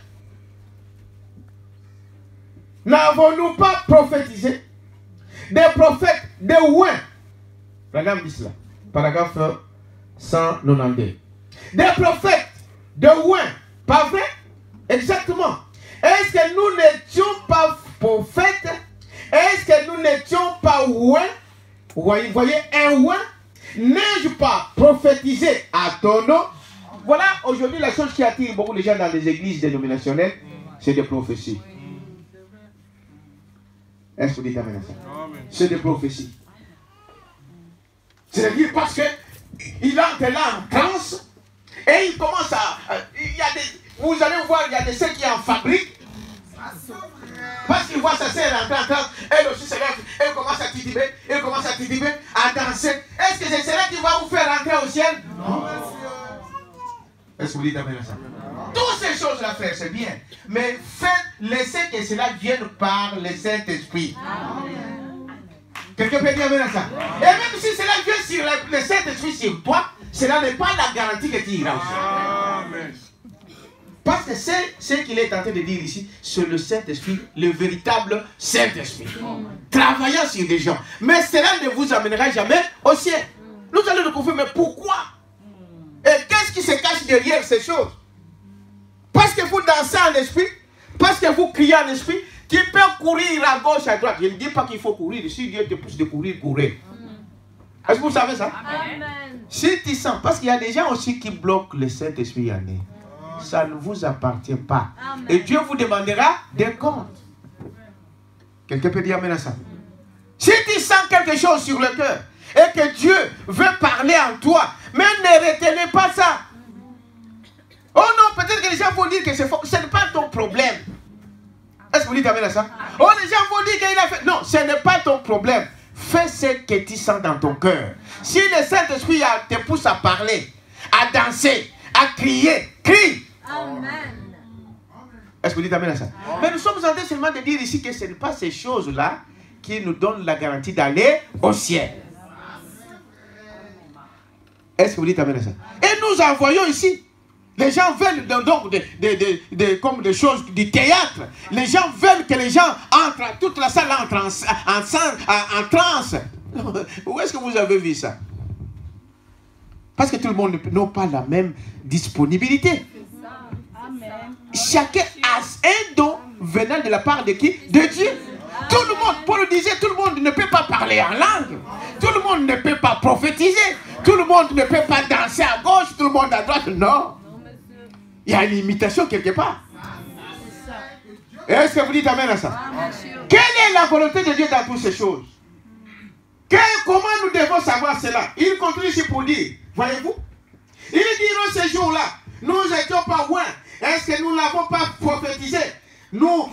[SPEAKER 2] n'avons-nous pas prophétisé des prophètes de loin? Regarde dit cela, paragraphe 192. Des prophètes de loin, pas vrai? Exactement. Est-ce que nous n'étions pas prophètes Est-ce que nous n'étions pas ouin? Vous voyez, un ouin? N'ai-je pas prophétisé à ton nom? Voilà, aujourd'hui, la chose qui attire beaucoup de gens dans les églises dénominationnelles, c'est des prophéties. Est-ce que vous dites amen à ça? C'est des prophéties. C'est-à-dire parce que il entre là en transe et il commence à... vous allez voir, il y a des ceux qui en fabriquent. Parce qu'il voit sa sœur rentrer en transe, elle aussi se lève, elle commence à titiber, à danser. Est-ce que c'est cela qui va vous faire rentrer au ciel? Non. Est-ce que vous dites amen à ça? Toutes ces choses-là, frère, c'est bien. Mais laissez que cela vienne par le Saint-Esprit. Quelqu'un peut dire amen à ça? Et même si cela vient sur le Saint-Esprit sur toi, cela n'est pas la garantie que tu iras au ciel. Parce que c'est ce qu'il est en train de dire ici, c'est le Saint-Esprit, le véritable Saint-Esprit. Travaillant sur des gens. Mais cela ne vous amènera jamais au ciel. Nous allons le confirmer. Mais pourquoi? Et qu'est-ce qui se cache derrière ces choses? Parce que vous dansez en esprit, parce que vous criez en esprit, tu peux courir à gauche, à droite. Je ne dis pas qu'il faut courir. Si Dieu te pousse de courir, courez. Est-ce que vous savez ça?
[SPEAKER 3] Amen.
[SPEAKER 2] Si tu sens, parce qu'il y a des gens aussi qui bloquent le Saint-Esprit en eux. Ça ne vous appartient pas.
[SPEAKER 3] Amen.
[SPEAKER 2] Et Dieu vous demandera des comptes. Quelqu'un peut dire amen à ça? Si tu sens quelque chose sur le cœur et que Dieu veut parler en toi, mais ne retenez pas ça. Oh non, peut-être que les gens vont dire que c'est faux. Ce n'est pas ton problème. Est-ce que vous dites amen à ça? Oh, les gens vont dire qu'il a fait. Non, ce n'est pas ton problème. Fais ce que tu sens dans ton cœur. Si le Saint-Esprit te pousse à parler, à danser, à crier, crie.
[SPEAKER 3] Amen.
[SPEAKER 2] Est-ce que vous dites amen à ça? Mais nous sommes en train seulement de dire ici que ce n'est pas ces choses-là qui nous donnent la garantie d'aller au ciel. Est-ce que vous dites amen à ça? Et nous envoyons ici. Les gens veulent donc comme des choses du théâtre. Les gens veulent que les gens entrent, toute la salle entre en transe. Où est-ce que vous avez vu ça? Parce que tout le monde n'a pas la même disponibilité.
[SPEAKER 3] Amen.
[SPEAKER 2] Chacun a un don venant de la part de qui? De Dieu. Tout le monde, Paul disait, tout le monde ne peut pas parler en langue. Tout le monde ne peut pas prophétiser. Tout le monde ne peut pas danser à gauche, tout le monde à droite. Non. Il y a une limitation quelque part. Est-ce que vous dites amen à ça? Quelle est la volonté de Dieu dans toutes ces choses? Comment nous devons savoir cela? Il continue ici pour dire, voyez-vous? Il dit dans ces jours-là, nous n'étions pas loin. Est-ce que nous n'avons pas prophétisé? Nous,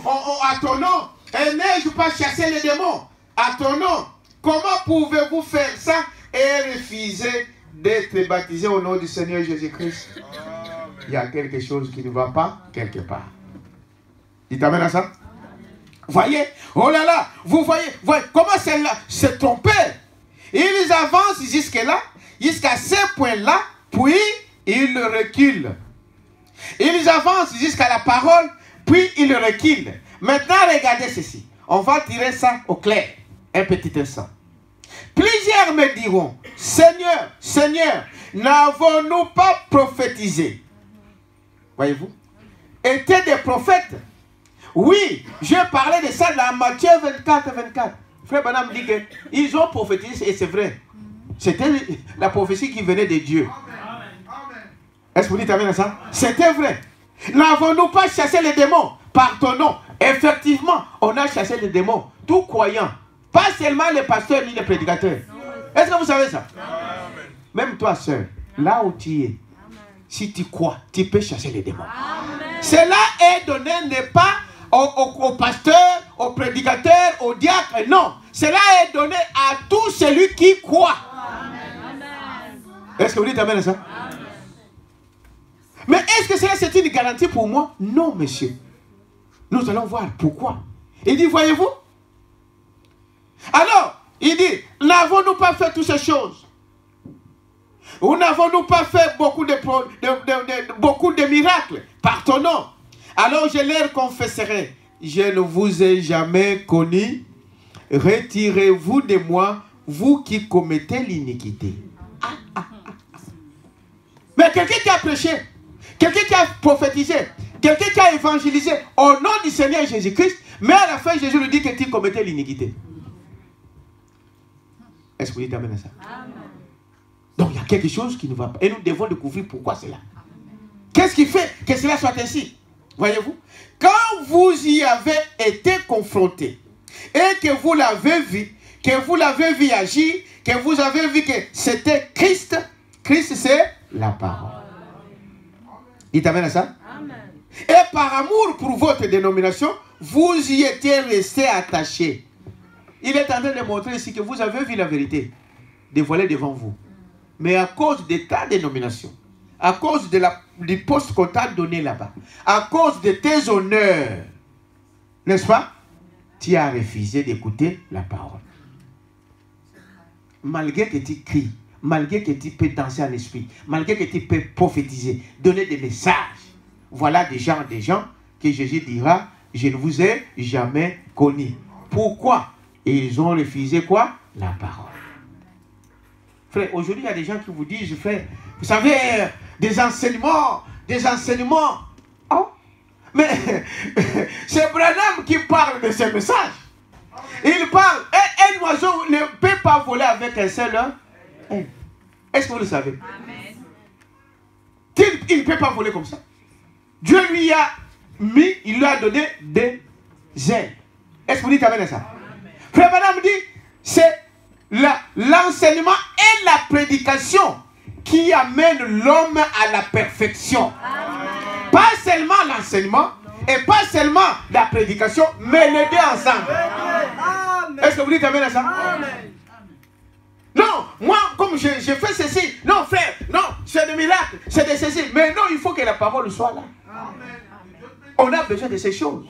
[SPEAKER 2] à ton nom, et n'ai-je pas chassé les démons? À ton nom, comment pouvez-vous faire ça et refuser d'être baptisé au nom du Seigneur Jésus-Christ? Il y a quelque chose qui ne va pas quelque part. Il t'amène à ça? Voyez? Oh là là! Vous voyez comment celle-là se tromper? Ils avancent jusque-là, jusqu'à ce point-là, puis ils reculent. Ils avancent jusqu'à la parole, puis ils reculent. Maintenant, regardez ceci. On va tirer ça au clair. Un petit instant. Plusieurs me diront, Seigneur, Seigneur, n'avons-nous pas prophétisé? Voyez-vous? Étaient des prophètes. Oui, je parlais de ça dans Matthieu 24, 24. Frère Branham dit qu'ils ont prophétisé et c'est vrai. C'était la prophétie qui venait de Dieu. Est-ce que vous dites amen à ça? C'était vrai. N'avons-nous pas chassé les démons par ton nom? Effectivement, on a chassé les démons. Tout croyant. Pas seulement les pasteurs ni les prédicateurs. Est-ce que vous savez ça? Même toi, sœur, là où tu es, si tu crois, tu peux chasser les démons. Amen. Cela est donné, n'est pas au pasteur, au prédicateur, au diacre. Non. Cela est donné à tout celui qui croit. Est-ce que vous dites amen à ça? Amen. Mais est-ce que cela c'est une garantie pour moi? Non, monsieur. Nous allons voir pourquoi. Il dit, voyez-vous? Alors, il dit, n'avons-nous pas fait toutes ces choses? Ou n'avons-nous pas fait beaucoup de miracles par ton nom? Alors je leur confesserai, je ne vous ai jamais connu. Retirez-vous de moi, vous qui commettez l'iniquité. Mais quelqu'un qui a prêché, quelqu'un qui a prophétisé, quelqu'un qui a évangélisé au nom du Seigneur Jésus-Christ, Mais à la fin, Jésus lui dit que tu commettais l'iniquité. Est-ce que vous dites amen à ça? Amen. Donc il y a quelque chose qui ne va pas. Et nous devons découvrir pourquoi c'est là. Qu'est-ce qui fait que cela soit ainsi? Voyez-vous? Quand vous y avez été confronté et que vous l'avez vu, agir, que vous avez vu que c'était Christ, Christ c'est la parole. Il t'amène à ça? Amen. Et par amour pour votre dénomination, vous y étiez resté attaché. Il est en train de montrer ici que vous avez vu la vérité dévoilée devant vous. Mais à cause de ta dénomination, à cause du poste qu'on t'a donné là-bas, à cause de tes honneurs, n'est-ce pas? Tu as refusé d'écouter la parole. Malgré que tu cries, malgré que tu peux danser en esprit, malgré que tu peux prophétiser, donner des messages, voilà des gens que Jésus dira, je ne vous ai jamais connus. Pourquoi? Et ils ont refusé quoi? La parole. Frère, aujourd'hui, il y a des gens qui vous disent, frère, vous savez, des enseignements. Oh, mais c'est Branham qui parle de ces messages. Il parle, un oiseau ne peut pas voler avec un seul aile. Est-ce que vous le savez? Amen. Il ne peut pas voler comme ça. Dieu lui a mis, il lui a donné des ailes. Est-ce que vous dites amen à ça? Amen. Frère Branham dit, c'est l'enseignement et la prédication qui amènent l'homme à la perfection. Amen. Pas seulement l'enseignement et pas seulement la prédication, mais les deux ensemble. Est-ce que vous dites amen à ça? Amen. Non, moi, comme j'ai fait ceci, non frère, non, c'est des miracles, c'est de ceci, mais non, il faut que la parole soit là. Amen. On a besoin de ces choses.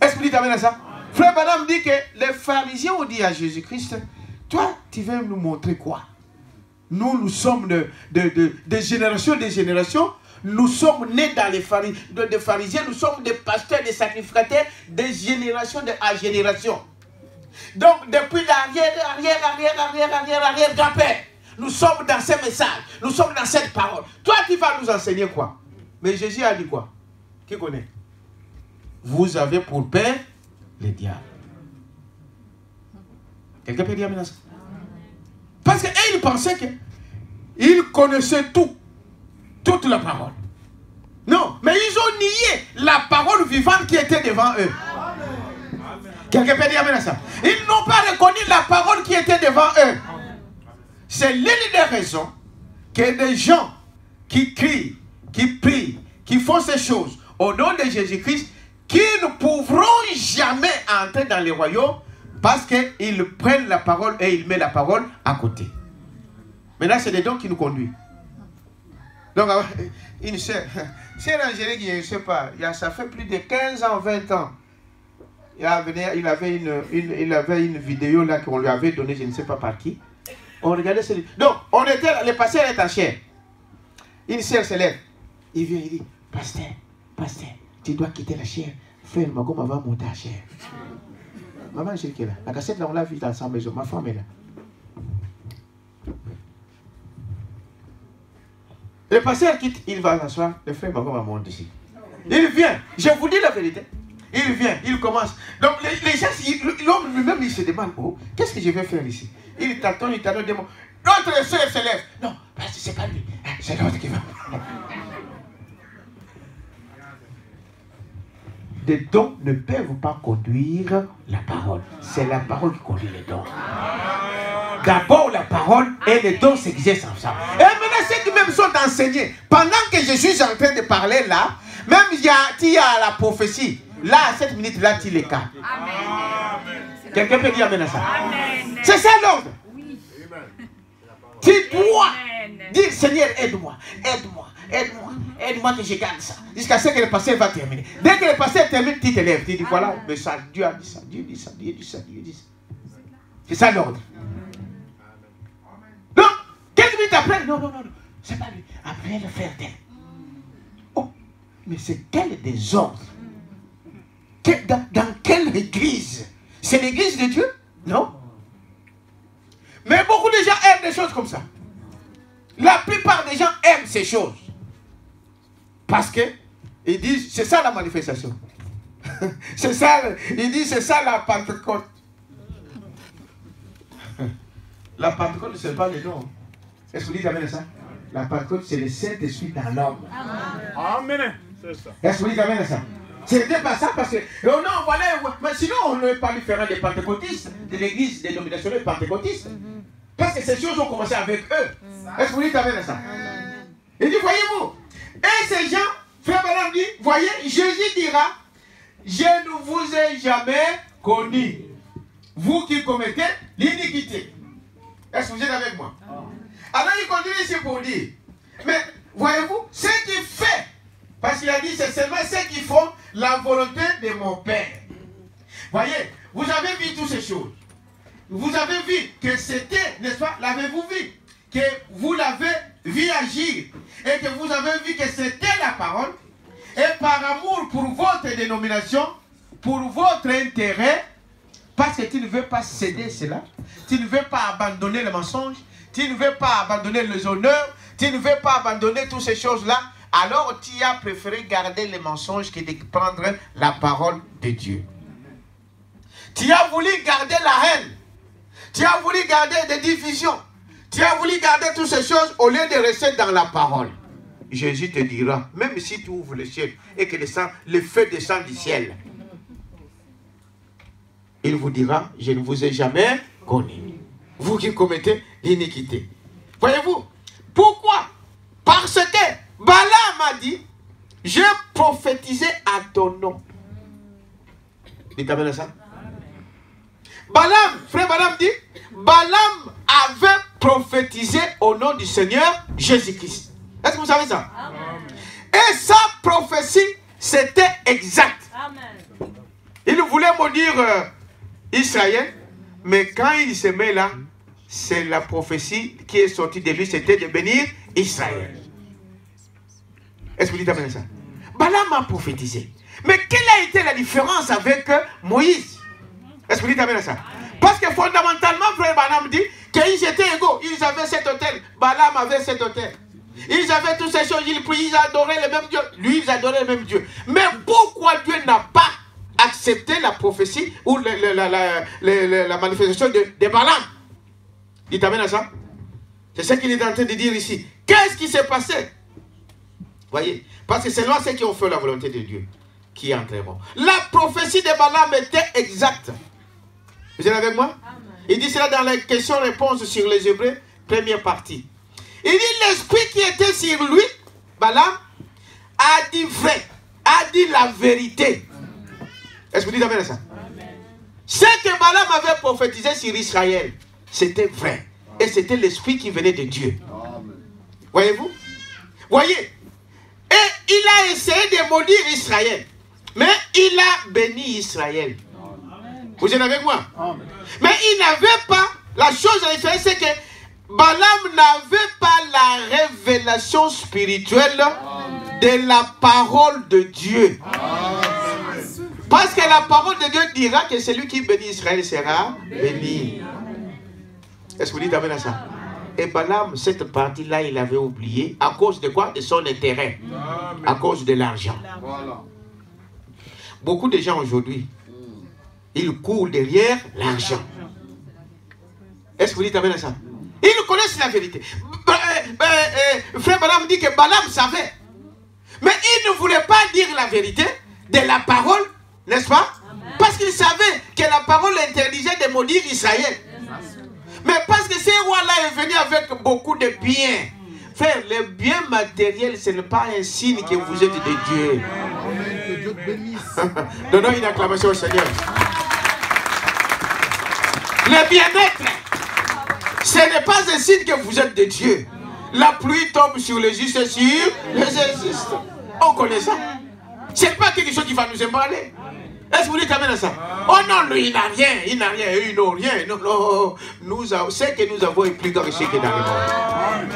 [SPEAKER 2] Est-ce que vous dites amen à ça? Frère Madame dit que les pharisiens ont dit à Jésus-Christ, toi, tu veux nous montrer quoi? Nous sommes de génération en génération. Nous sommes nés dans les pharisiens. Nous sommes des pasteurs, des sacrificateurs, de génération à génération. Donc, depuis l'arrière, grand-père, nous sommes dans ces messages. Nous sommes dans cette parole. Toi, tu vas nous enseigner quoi? Mais Jésus a dit quoi? Qui connaît? Vous avez pour père les diables. Quelqu'un peut dire amen à ça? Parce qu'ils pensaient qu'ils connaissaient toute la parole. Non, mais ils ont nié la parole vivante qui était devant eux. Quelqu'un peut dire amen à ça? Ils n'ont pas reconnu la parole qui était devant eux. C'est l'une des raisons que des gens qui crient, qui prient, qui font ces choses au nom de Jésus-Christ, qui ne pourront jamais entrer dans le royaume parce qu'ils prennent la parole et ils mettent la parole à côté. Maintenant, c'est des dons qui nous conduisent. Donc, une sœur, c'est l'Angélique, je ne sais pas, ça fait plus de 15 ans, 20 ans. Il avait une vidéo là qu'on lui avait donnée, je ne sais pas par qui. On regardait celui. Donc, le pasteur est en chair. Une sœur se lève. Il vient, il dit, pasteur, tu dois quitter la chair. Frère, ma gomme va monter à chair. Maman Angélique est là. La cassette là, on l'a vue dans sa maison. Ma femme est là. Le pasteur quitte, il va s'asseoir. Le frère, ma gomme va monter ici. Il vient. Je vous dis la vérité. Il vient, il commence. Donc les gens, l'homme lui-même, il se demande, oh, qu'est-ce que je vais faire ici? Il t'attend des mots. L'autre soeur se lève. Non, c'est pas lui. C'est l'autre qui va. Des dons ne peuvent pas conduire la parole. C'est la parole qui conduit les dons. D'abord la parole et les dons s'exercent ensemble. Et maintenant, ceux qui même sont enseignés. Pendant que je suis en train de parler là, même il y a la prophétie. Là, à cette minute-là, tu les cadres. Quelqu'un peut dire amen à ça? C'est ça l'ordre. Oui. Tu dois dire, Seigneur, aide-moi, aide-moi que je garde ça. Jusqu'à ce que le pasteur va terminer. Dès que le pasteur termine, tu te lèves. Tu dis, voilà, mais ça, Dieu a dit ça, Dieu dit ça, Dieu dit ça, Dieu dit ça. C'est ça l'ordre. Donc, quelques minutes après, non, c'est pas lui. Après, le frère tel. Oh, mais c'est quel désordre? Dans quelle église? C'est l'église de Dieu? Non. Mais beaucoup de gens aiment des choses comme ça. La plupart des gens aiment ces choses. Parce que ils disent, c'est ça la manifestation. C'est ça, il dit c'est ça la Pentecôte. La Pentecôte, ce n'est pas le nom. Est-ce que vous dites amen à ça? La Pentecôte, c'est le Saint-Esprit dans l'homme.
[SPEAKER 4] Amen. C'est ça.
[SPEAKER 2] Est-ce que vous dites amen à ça? Ce n'était pas ça parce que, oh non, voilà, mais sinon on ne peut pas lui faire des pentecôtistes, de l'église dénominationnelle pentecôtiste. Parce que ces choses ont commencé avec eux. Est-ce que vous dites amen à ça? Il dit, voyez-vous, et ces gens, frère Branham dit, voyez, Jésus dira, je ne vous ai jamais connu, vous qui commettez l'iniquité. Est-ce que vous êtes avec moi? Alors il continue ici pour dire, mais voyez-vous, ce qui fait, parce qu'il a dit, c'est seulement ceux qui font la volonté de mon Père. Voyez, vous avez vu toutes ces choses. Vous avez vu que c'était, n'est-ce pas, l'avez-vous vu? Que vous l'avez vu agir. Et que vous avez vu que c'était la parole. Et par amour pour votre dénomination, pour votre intérêt, parce que tu ne veux pas céder cela, tu ne veux pas abandonner le mensonge, tu ne veux pas abandonner les honneurs, tu ne veux pas abandonner toutes ces choses-là, alors tu as préféré garder les mensonges que de prendre la parole de Dieu. Tu as voulu garder la haine, tu as voulu garder des divisions, tu as voulu garder toutes ces choses au lieu de rester dans la parole. Jésus te dira, même si tu ouvres le ciel et que le feu descend du ciel, il vous dira, je ne vous ai jamais connu. Vous qui commettez l'iniquité. Voyez-vous, pourquoi? Parce que Balaam a dit, je prophétisais à ton nom. Dites amen à ça. Balaam, frère Balaam dit, Balaam avait prophétisé au nom du Seigneur Jésus-Christ. Est-ce que vous savez ça? Amen. Et sa prophétie, c'était exact. Amen. Il voulait maudire Israël, mais quand il se met là, c'est la prophétie qui est sortie de lui, c'était de bénir Israël. Est-ce que vous dites amen à ça? Balaam a prophétisé. Mais quelle a été la différence avec Moïse? Est-ce que vous dites amen à ça? Parce que fondamentalement, frère Balaam dit qu'ils étaient égaux. Ils avaient cet autel. Balaam avait cet autel. Ils avaient toutes ces choses. Ils priaient, ils adoraient le même Dieu. Lui, ils adoraient le même Dieu. Mais pourquoi Dieu n'a pas accepté la prophétie ou la manifestation de Balaam? Dites amen à ça. C'est ce qu'il est en train de dire ici. Qu'est-ce qui s'est passé? Voyez, parce que c'est là ceux qui ont fait la volonté de Dieu qui entreront. La prophétie de Balaam était exacte. Vous êtes avec moi? Amen. Il dit cela dans les questions-réponses sur les Hébreux, première partie. Il dit l'esprit qui était sur lui, Balaam, a dit vrai, a dit la vérité. Est-ce que vous dites amen à ça? Amen. Ce que Balaam avait prophétisé sur Israël, c'était vrai. Et c'était l'esprit qui venait de Dieu. Voyez-vous? Voyez? Et il a essayé de maudire Israël. Mais il a béni Israël. Amen. Vous êtes avec moi? Amen. Mais il n'avait pas, la chose à faire, c'est que Balaam n'avait pas la révélation spirituelle de la parole de Dieu. Amen. Parce que la parole de Dieu dira que celui qui bénit Israël sera béni. Est-ce que vous dites amen à ça? Et Balaam, cette partie-là, il avait oublié. À cause de quoi? De son intérêt. Amen. À cause de l'argent. Voilà. Beaucoup de gens aujourd'hui, ils courent derrière l'argent. Est-ce que vous dites amen à ça? Ils connaissent la vérité. Frère Balaam dit que Balaam savait. Mais il ne voulait pas dire la vérité de la parole, n'est-ce pas? Amen. Parce qu'il savait que la parole interdisait de maudire Israël. Mais parce que ces rois-là est venu avec beaucoup de biens. Frère, les biens matériels, ce n'est pas un signe que vous êtes de Dieu. Que Dieu te bénisse. Donnons une acclamation au Seigneur. Le bien-être, ce n'est pas un signe que vous êtes de Dieu. La pluie tombe sur les justes et sur les injustes. On connaît ça. Ce n'est pas quelque chose qui va nous emballer. Est-ce que vous dites amen à ça? Oh non, lui, il n'a rien, ils n'ont rien. Non, non. Ce que nous avons est plus grand que ce qui est dans le monde.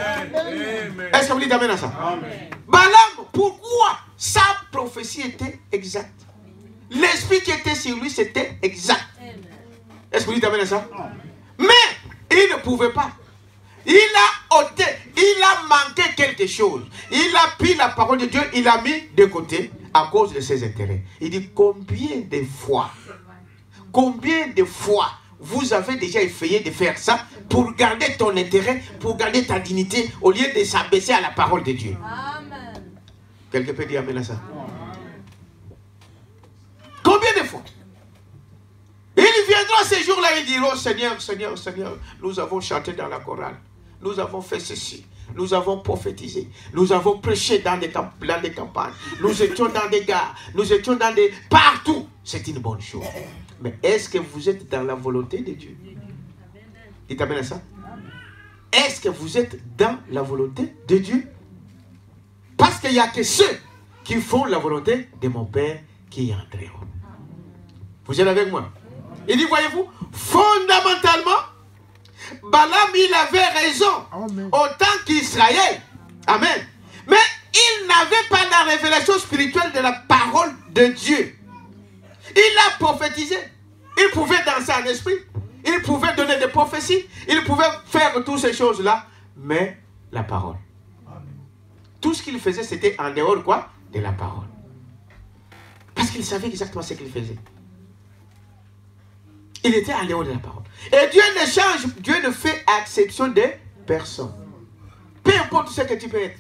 [SPEAKER 2] Est-ce que vous dites amen à ça? Amen. Balaam, pourquoi sa prophétie était exacte? L'esprit qui était sur lui, c'était exact. Est-ce que vous dites amen à ça? Mais il ne pouvait pas. Il a ôté, il a manqué quelque chose. Il a pris la parole de Dieu, il l'a mis de côté. à cause de ses intérêts. Il dit combien de fois vous avez déjà essayé de faire ça pour garder ton intérêt, pour garder ta dignité, au lieu de s'abaisser à la parole de Dieu.
[SPEAKER 3] Amen.
[SPEAKER 2] Quelqu'un peut dire amen à ça? Combien de fois? Il viendra ces jours-là, il dira, oh Seigneur, Seigneur, Seigneur, nous avons chanté dans la chorale, nous avons fait ceci, nous avons prophétisé, nous avons prêché dans des campagnes, nous étions dans des gares, nous étions dans des... partout. C'est une bonne chose. Mais est-ce que vous êtes dans la volonté de Dieu? Dites amen à ça. Est-ce que vous êtes dans la volonté de Dieu? Parce qu'il n'y a que ceux qui font la volonté de mon Père qui est en très haut. Vous êtes avec moi? Il dit, voyez-vous, fondamentalement, Balaam, il avait raison. Amen. Autant qu'Israël. Amen. Mais il n'avait pas la révélation spirituelle de la parole de Dieu. Il a prophétisé. Il pouvait danser en esprit. Il pouvait donner des prophéties. Il pouvait faire toutes ces choses-là. Mais la parole. Tout ce qu'il faisait, c'était en dehors quoi? De la parole. Parce qu'il savait exactement ce qu'il faisait. Il était en dehors de la parole. Et Dieu ne change, Dieu ne fait exception de personne. Peu importe ce que tu peux être.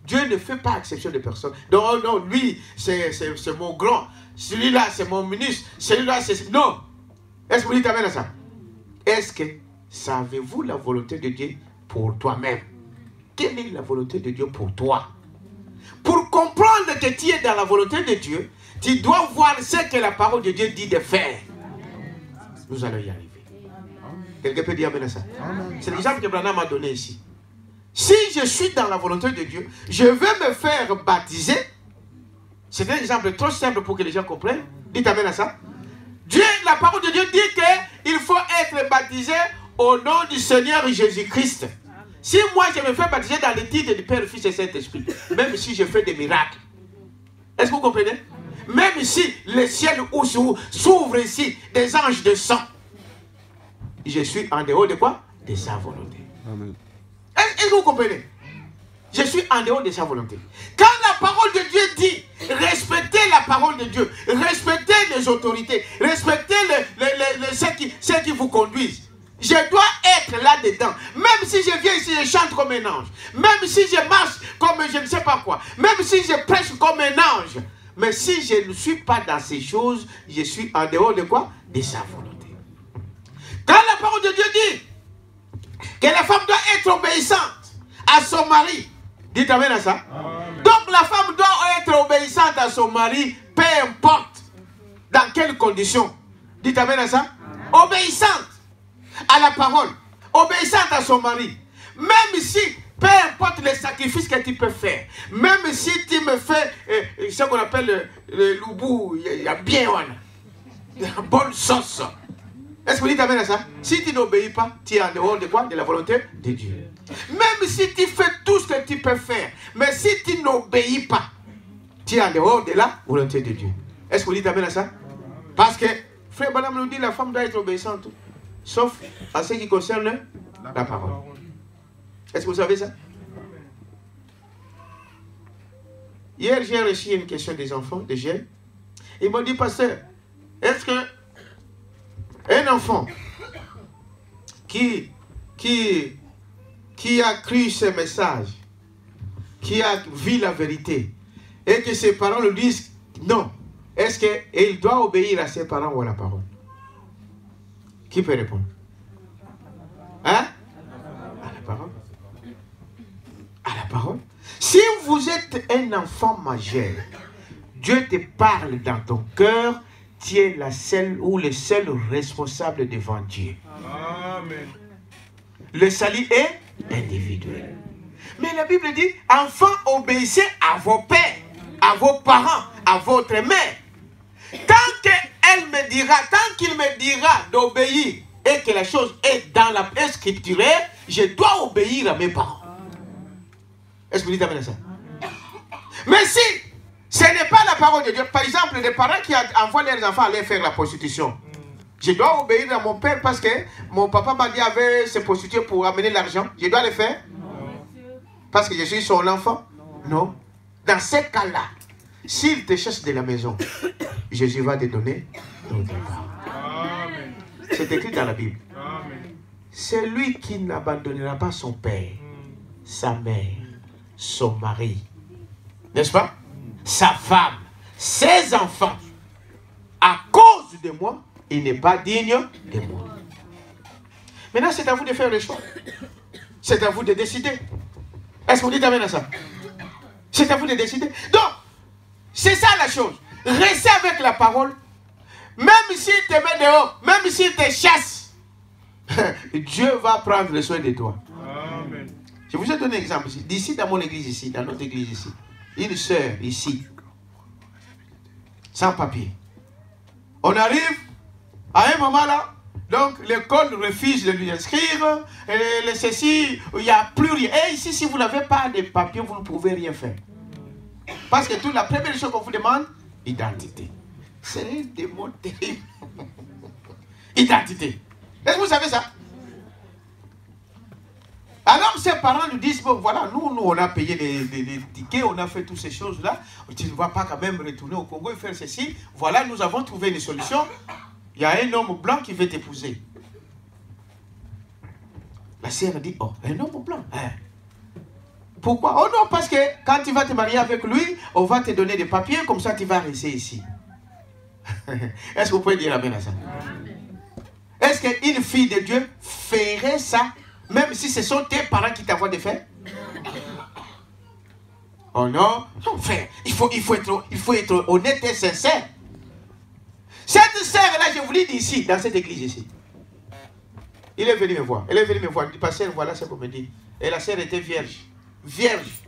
[SPEAKER 2] Dieu ne fait pas exception de personne. Non, non, lui, c'est mon grand. Celui-là, c'est mon ministre. Celui-là, c'est... Non. Est-ce que vous dites amen à ça? Est-ce que savez-vous la volonté de Dieu pour toi-même? Quelle est la volonté de Dieu pour toi? Pour comprendre que tu es dans la volonté de Dieu, tu dois voir ce que la parole de Dieu dit de faire. Nous allons y arriver. Quelqu'un peut dire amen à ça? C'est l'exemple que Branham m'a donné ici. Si je suis dans la volonté de Dieu, je vais me faire baptiser. C'est un exemple trop simple pour que les gens comprennent. Dites amen à ça. Dieu, la parole de Dieu dit qu'il faut être baptisé au nom du Seigneur Jésus-Christ. Si moi je me fais baptiser dans le titre du Père, Fils et Saint-Esprit, même si je fais des miracles, est-ce que vous comprenez? Même si le ciel s'ouvre ici, des anges de sang, je suis en dehors de quoi? De sa volonté. Amen. Est-ce que vous comprenez? Je suis en dehors de sa volonté. Quand la parole de Dieu dit, respectez la parole de Dieu, respectez les autorités, respectez ceux qui vous conduisent, je dois être là-dedans. Même si je viens ici, je chante comme un ange. Même si je marche comme je ne sais pas quoi. Même si je prêche comme un ange. Mais si je ne suis pas dans ces choses, je suis en dehors de quoi? De sa volonté. Quand la parole de Dieu dit que la femme doit être obéissante à son mari, dites amen à ça. Amen. Donc la femme doit être obéissante à son mari, peu importe dans quelles conditions. Dites amen à ça. Amen. Obéissante à la parole, obéissante à son mari. Même si, peu importe les sacrifices que tu peux faire, même si tu me fais ce qu'on appelle le loubou, il y a bien une bonne sauce. Est-ce que vous dites amen à ça? Si tu n'obéis pas, tu es en dehors de quoi? De la volonté de Dieu. Même si tu fais tout ce que tu peux faire, mais si tu n'obéis pas, tu es en dehors de la volonté de Dieu. Est-ce que vous dites amen à ça? Parce que, frère Branham nous dit, la femme doit être obéissante, sauf en ce qui concerne la parole. Est-ce que vous savez ça? Hier, j'ai reçu une question des enfants, des jeunes. Ils m'ont dit, pasteur, est-ce que un enfant qui a cru ce message, qui a vu la vérité, et que ses parents lui disent non, est-ce qu'il doit obéir à ses parents ou à la parole? Qui peut répondre? Hein? À la parole. À la parole. Si vous êtes un enfant majeur, Dieu te parle dans ton cœur, tu es la seule ou le seul responsable devant Dieu. Amen. Le salut est individuel. Mais la Bible dit, enfants, obéissez à vos pères, à vos parents, à votre mère. Tant qu'il me dira d'obéir et que la chose est dans la scripture, je dois obéir à mes parents. Est-ce que vous dites amen à ça? Mais si ce n'est pas la parole de Dieu, par exemple, des parents qui envoient leurs enfants aller faire la prostitution, je dois obéir à mon père parce que mon papa m'a dit avait se prostituer pour amener l'argent. Je dois le faire? Non. Parce que je suis son enfant? Non. Dans ce cas-là, s'il te chasse de la maison, Jésus va te donner d'autre part. C'est écrit dans la Bible. C'est lui qui n'abandonnera pas son père, sa mère, son mari, n'est-ce pas? Sa femme, ses enfants. À cause de moi, il n'est pas digne de moi. Maintenant, c'est à vous de faire le choix. C'est à vous de décider. Est-ce que vous dites amen à ça? C'est à vous de décider. Donc, c'est ça la chose. Restez avec la parole. Même s'il te met dehors, même s'il te chasse, Dieu va prendre le soin de toi. Amen. Je vous ai donné un exemple ici. D'ici, dans mon église ici, dans notre église ici, une sœur ici, sans papier. On arrive à un moment là, donc l'école refuse de lui inscrire, et ceci, il n'y a plus rien. Et ici, si vous n'avez pas de papier, vous ne pouvez rien faire. Parce que toute la première chose qu'on vous demande, identité. C'est un démon terrible. Identité. Est-ce que vous savez ça? Alors ses parents nous disent, bon voilà, nous on a payé les tickets, on a fait toutes ces choses-là. Tu ne vas pas quand même retourner au Congo et faire ceci. Voilà, nous avons trouvé une solution. Il y a un homme blanc qui veut t'épouser. La sœur dit, oh, un homme blanc, hein? Pourquoi? Oh non, parce que quand tu vas te marier avec lui, on va te donner des papiers, comme ça tu vas rester ici. Est-ce que vous pouvez dire amen à ça? Est-ce qu'une fille de Dieu ferait ça, même si ce sont tes parents qui t'envoient de faire? Oh non, non frère, il faut être honnête et sincère. Cette sœur-là, je vous l'ai dit ici, dans cette église ici. Il est venu me voir. Elle est venue me voir. Il dit, pasteur, voilà ce qu'on me dit. Et la sœur était vierge. Vierge.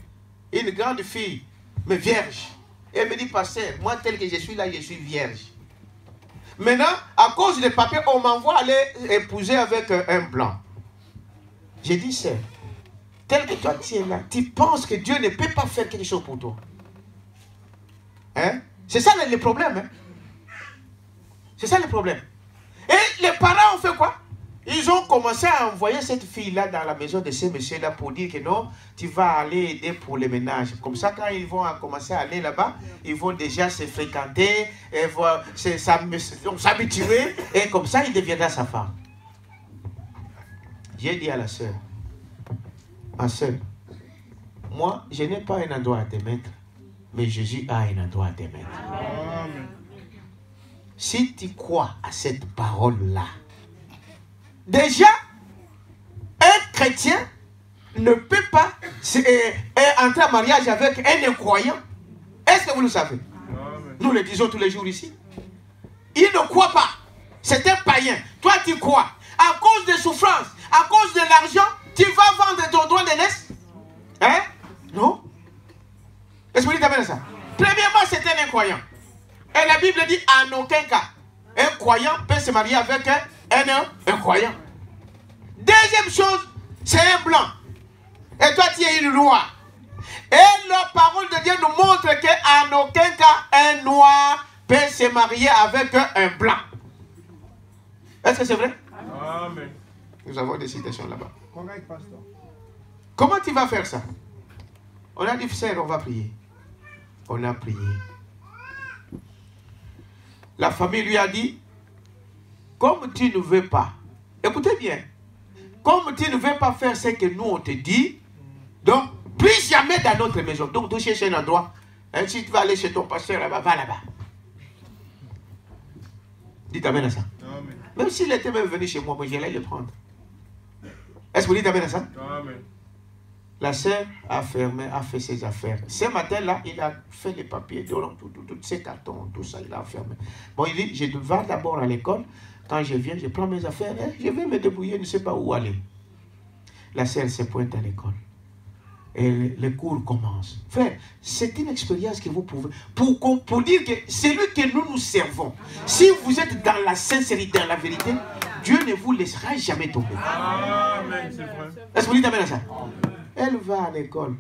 [SPEAKER 2] Une grande fille, mais vierge. Et elle me dit, pasteur, moi tel que je suis là, je suis vierge. Maintenant, à cause des papiers, on m'envoie aller épouser avec un blanc. J'ai dit, sœur, tel que toi tu es là, tu penses que Dieu ne peut pas faire quelque chose pour toi. Hein? C'est ça le problème. Hein? C'est ça le problème. Et les parents ont fait quoi? Ils ont commencé à envoyer cette fille-là dans la maison de ces messieurs-là pour dire que non, tu vas aller aider pour les ménages. Comme ça, quand ils vont commencer à aller là-bas, ils vont déjà se fréquenter, s'habituer, et comme ça, il deviendra sa femme. J'ai dit à la sœur, ma sœur, moi, je n'ai pas un endroit à te mettre, mais Jésus a un endroit à te mettre. Amen. Si tu crois à cette parole-là, déjà, un chrétien ne peut pas entrer en mariage avec un incroyant. Est-ce que vous le savez? Amen. Nous le disons tous les jours ici. Il ne croit pas. C'est un païen. Toi, tu crois. À cause des souffrances, à cause de l'argent, tu vas vendre ton droit d'aînesse? Hein? Non? Est-ce que vous dites ça? Premièrement, c'est un incroyant. Et la Bible dit en aucun cas, un croyant peut se marier avec un croyant. Deuxième chose, c'est un blanc. Et toi, tu es une noire. Et la parole de Dieu nous montre qu'en aucun cas, un noir peut se marier avec un blanc. Est-ce que c'est vrai? Amen. Nous avons des citations là-bas. Comment tu vas faire ça? On a dit, sœur, on va prier. On a prié. La famille lui a dit, comme tu ne veux pas, écoutez bien, comme tu ne veux pas faire ce que nous on te dit, donc plus jamais dans notre maison. Donc tu cherches un endroit. Et si tu vas aller chez ton pasteur là-bas, va là-bas. Dites amen à ça. Amen. Même s'il était même venu chez moi, moi j'allais le prendre. Est-ce que vous dites amen à ça? Amen. La sœur a fermé, a fait ses affaires. Ce matin-là, il a fait les papiers, tous ses cartons, tout ça, il a fermé. Bon, il dit, je vais d'abord à l'école. Quand je viens, je prends mes affaires, je vais me débrouiller, je ne sais pas où aller. La sœur se pointe à l'école. Et le cours commence. Frère, c'est une expérience que vous pouvez... Pour dire que c'est lui que nous servons. Si vous êtes dans la sincérité, dans la vérité, Dieu ne vous laissera jamais tomber. Amen, c'est vrai. Est-ce que vous dites amen à ça? Elle va à l'école.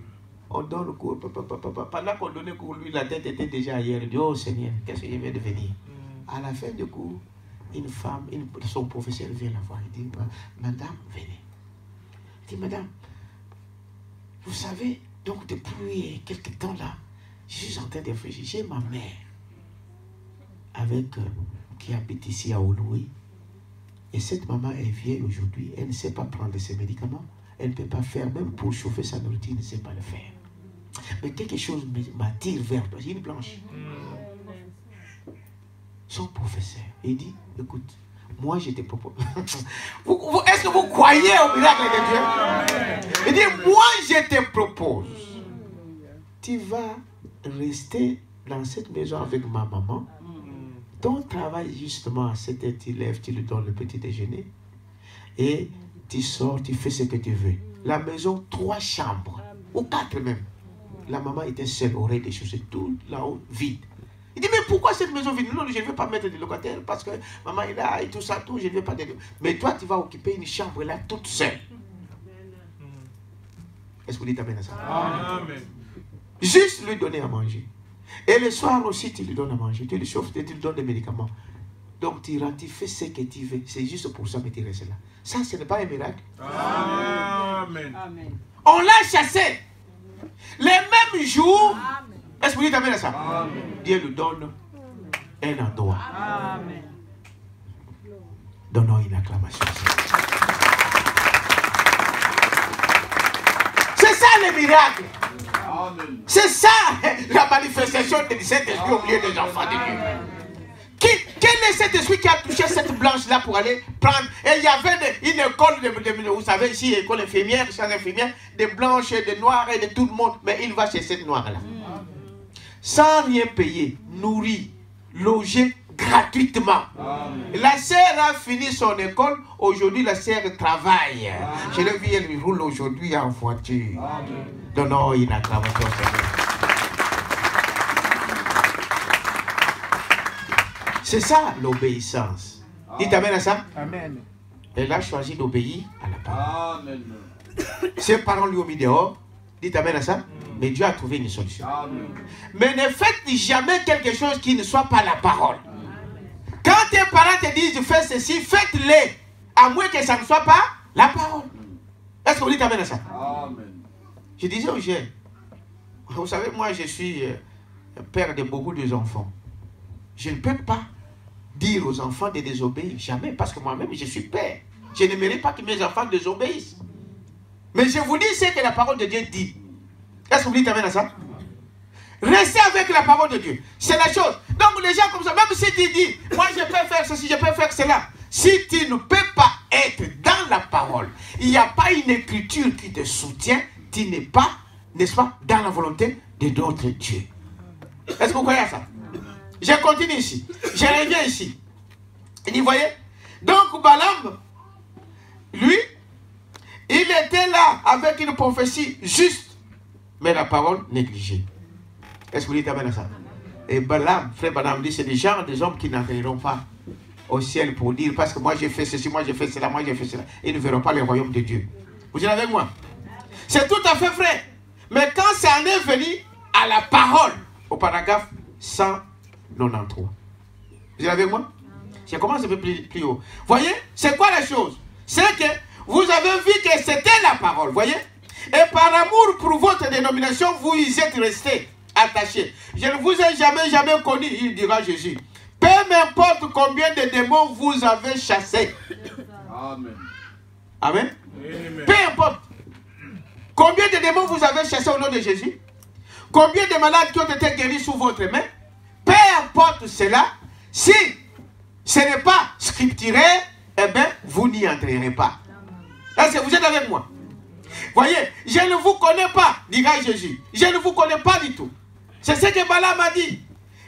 [SPEAKER 2] On donne le cours. Pendant qu'on donnait le cours, lui, la tête était déjà ailleurs. Il dit, oh Seigneur, qu'est-ce que je vais devenir? À la fin du cours, une femme, son professeur vient la voir. Il dit, madame, venez. Il dit, madame, vous savez, donc depuis quelque temps là, Je suis en train de réfléchir. J'ai ma mère qui habite ici à Oloué. Et cette maman est vieille aujourd'hui. Elle ne sait pas prendre ses médicaments. Elle ne peut pas faire, même pour chauffer sa nourriture, elle ne sait pas le faire. Mais quelque chose m'attire vers toi. J'ai une blanche. Son professeur, il dit, écoute, moi je te propose. Est-ce que vous croyez au miracle de Dieu? Il dit, moi je te propose. Tu vas rester dans cette maison avec ma maman. Ton travail justement, c'était tu lèves, tu lui donnes le petit déjeuner. Et tu sors, tu fais ce que tu veux. La maison, 3 chambres, ou 4 même. La maman était seule au rez-de-chaussée, tout là-haut, vide. Il dit, mais pourquoi cette maison vide? Non, je ne veux pas mettre des locataires parce que maman est là et tout ça, tout, je ne veux pas des... Mais toi, tu vas occuper une chambre là toute seule. Est-ce que vous dites amen à ça? Amen. Juste lui donner à manger. Et le soir aussi, tu lui donnes à manger. Tu lui chauffes et tu lui donnes des médicaments. Donc tu fais ce que tu veux. C'est juste pour ça que tu restes là. Ça, ce n'est pas un miracle.
[SPEAKER 4] Amen.
[SPEAKER 2] On l'a chassé. Les mêmes jours, est-ce que vous dites amen à ça? Amen. Dieu lui donne un endroit. Amen. Donnons une acclamation. C'est ça le miracle. C'est ça la manifestation de cet esprit au milieu des enfants de Dieu. Quel est cet esprit qui a touché cette blanche-là pour aller prendre? Et il y avait une école, vous savez, ici, école infirmière, chambre infirmière, des blanches, des noirs et de tout le monde. Mais il va chez cette noire-là. Sans rien payer, nourri, logé gratuitement. La sœur a fini son école. Aujourd'hui, la sœur travaille. Je l'ai vu, elle roule aujourd'hui en voiture. Donnons une acclamation. C'est ça l'obéissance. Dites amen à ça.
[SPEAKER 1] Amen.
[SPEAKER 2] Elle a choisi d'obéir à la parole. Amen. Ses parents lui ont mis dehors. Dites amen à ça. Mais Dieu a trouvé une solution. Amen. Mais ne faites jamais quelque chose qui ne soit pas la parole. Quand tes parents te disent fais ceci, faites-le. À moins que ça ne soit pas la parole. Est-ce que vous dites amen à ça? Amen. Je disais aux jeunes, vous savez, moi je suis père de beaucoup d'enfants. Je ne peux pas dire aux enfants de désobéir, jamais, parce que moi-même je suis père. Je n'aimerais pas que mes enfants désobéissent. Mais je vous dis ce que la parole de Dieu dit. Est-ce que vous dites amen à ça? Restez avec la parole de Dieu. C'est la chose. Donc les gens comme ça, même si tu dis, moi je peux faire ceci, je peux faire cela. Si tu ne peux pas être dans la parole, il n'y a pas une écriture qui te soutient, tu n'es pas, n'est-ce pas, dans la volonté de d'autres dieux. Est-ce que vous croyez à ça? Je continue ici. Je reviens ici. Et vous voyez? Donc Balaam, lui, il était là avec une prophétie juste, mais la parole négligée. Est-ce que vous dites amen à ça? Et Balaam, frère Balaam dit, c'est des gens, des hommes qui n'entreront pas au ciel pour dire, parce que moi j'ai fait ceci, moi j'ai fait cela, moi j'ai fait cela. Ils ne verront pas le royaume de Dieu. Vous êtes avec moi? C'est tout à fait vrai. Mais quand ça en est venu à la parole, au paragraphe 193. Vous êtes avec moi? Je commence un peu plus haut. Voyez, c'est quoi la chose? C'est que vous avez vu que c'était la parole, voyez? Et par amour pour votre dénomination, vous y êtes restés attachés. Je ne vous ai jamais connu, il dira Jésus. Peu importe combien de démons vous avez chassés. Amen. Amen. Amen. Peu importe. Combien de démons vous avez chassés au nom de Jésus? Combien de malades qui ont été guéris sous votre main? Peu importe cela, si ce n'est pas scripturé, eh bien, vous n'y entrerez pas. Est-ce que vous êtes avec moi? Voyez, je ne vous connais pas, dira Jésus. Je ne vous connais pas du tout. C'est ce que Balaam a dit.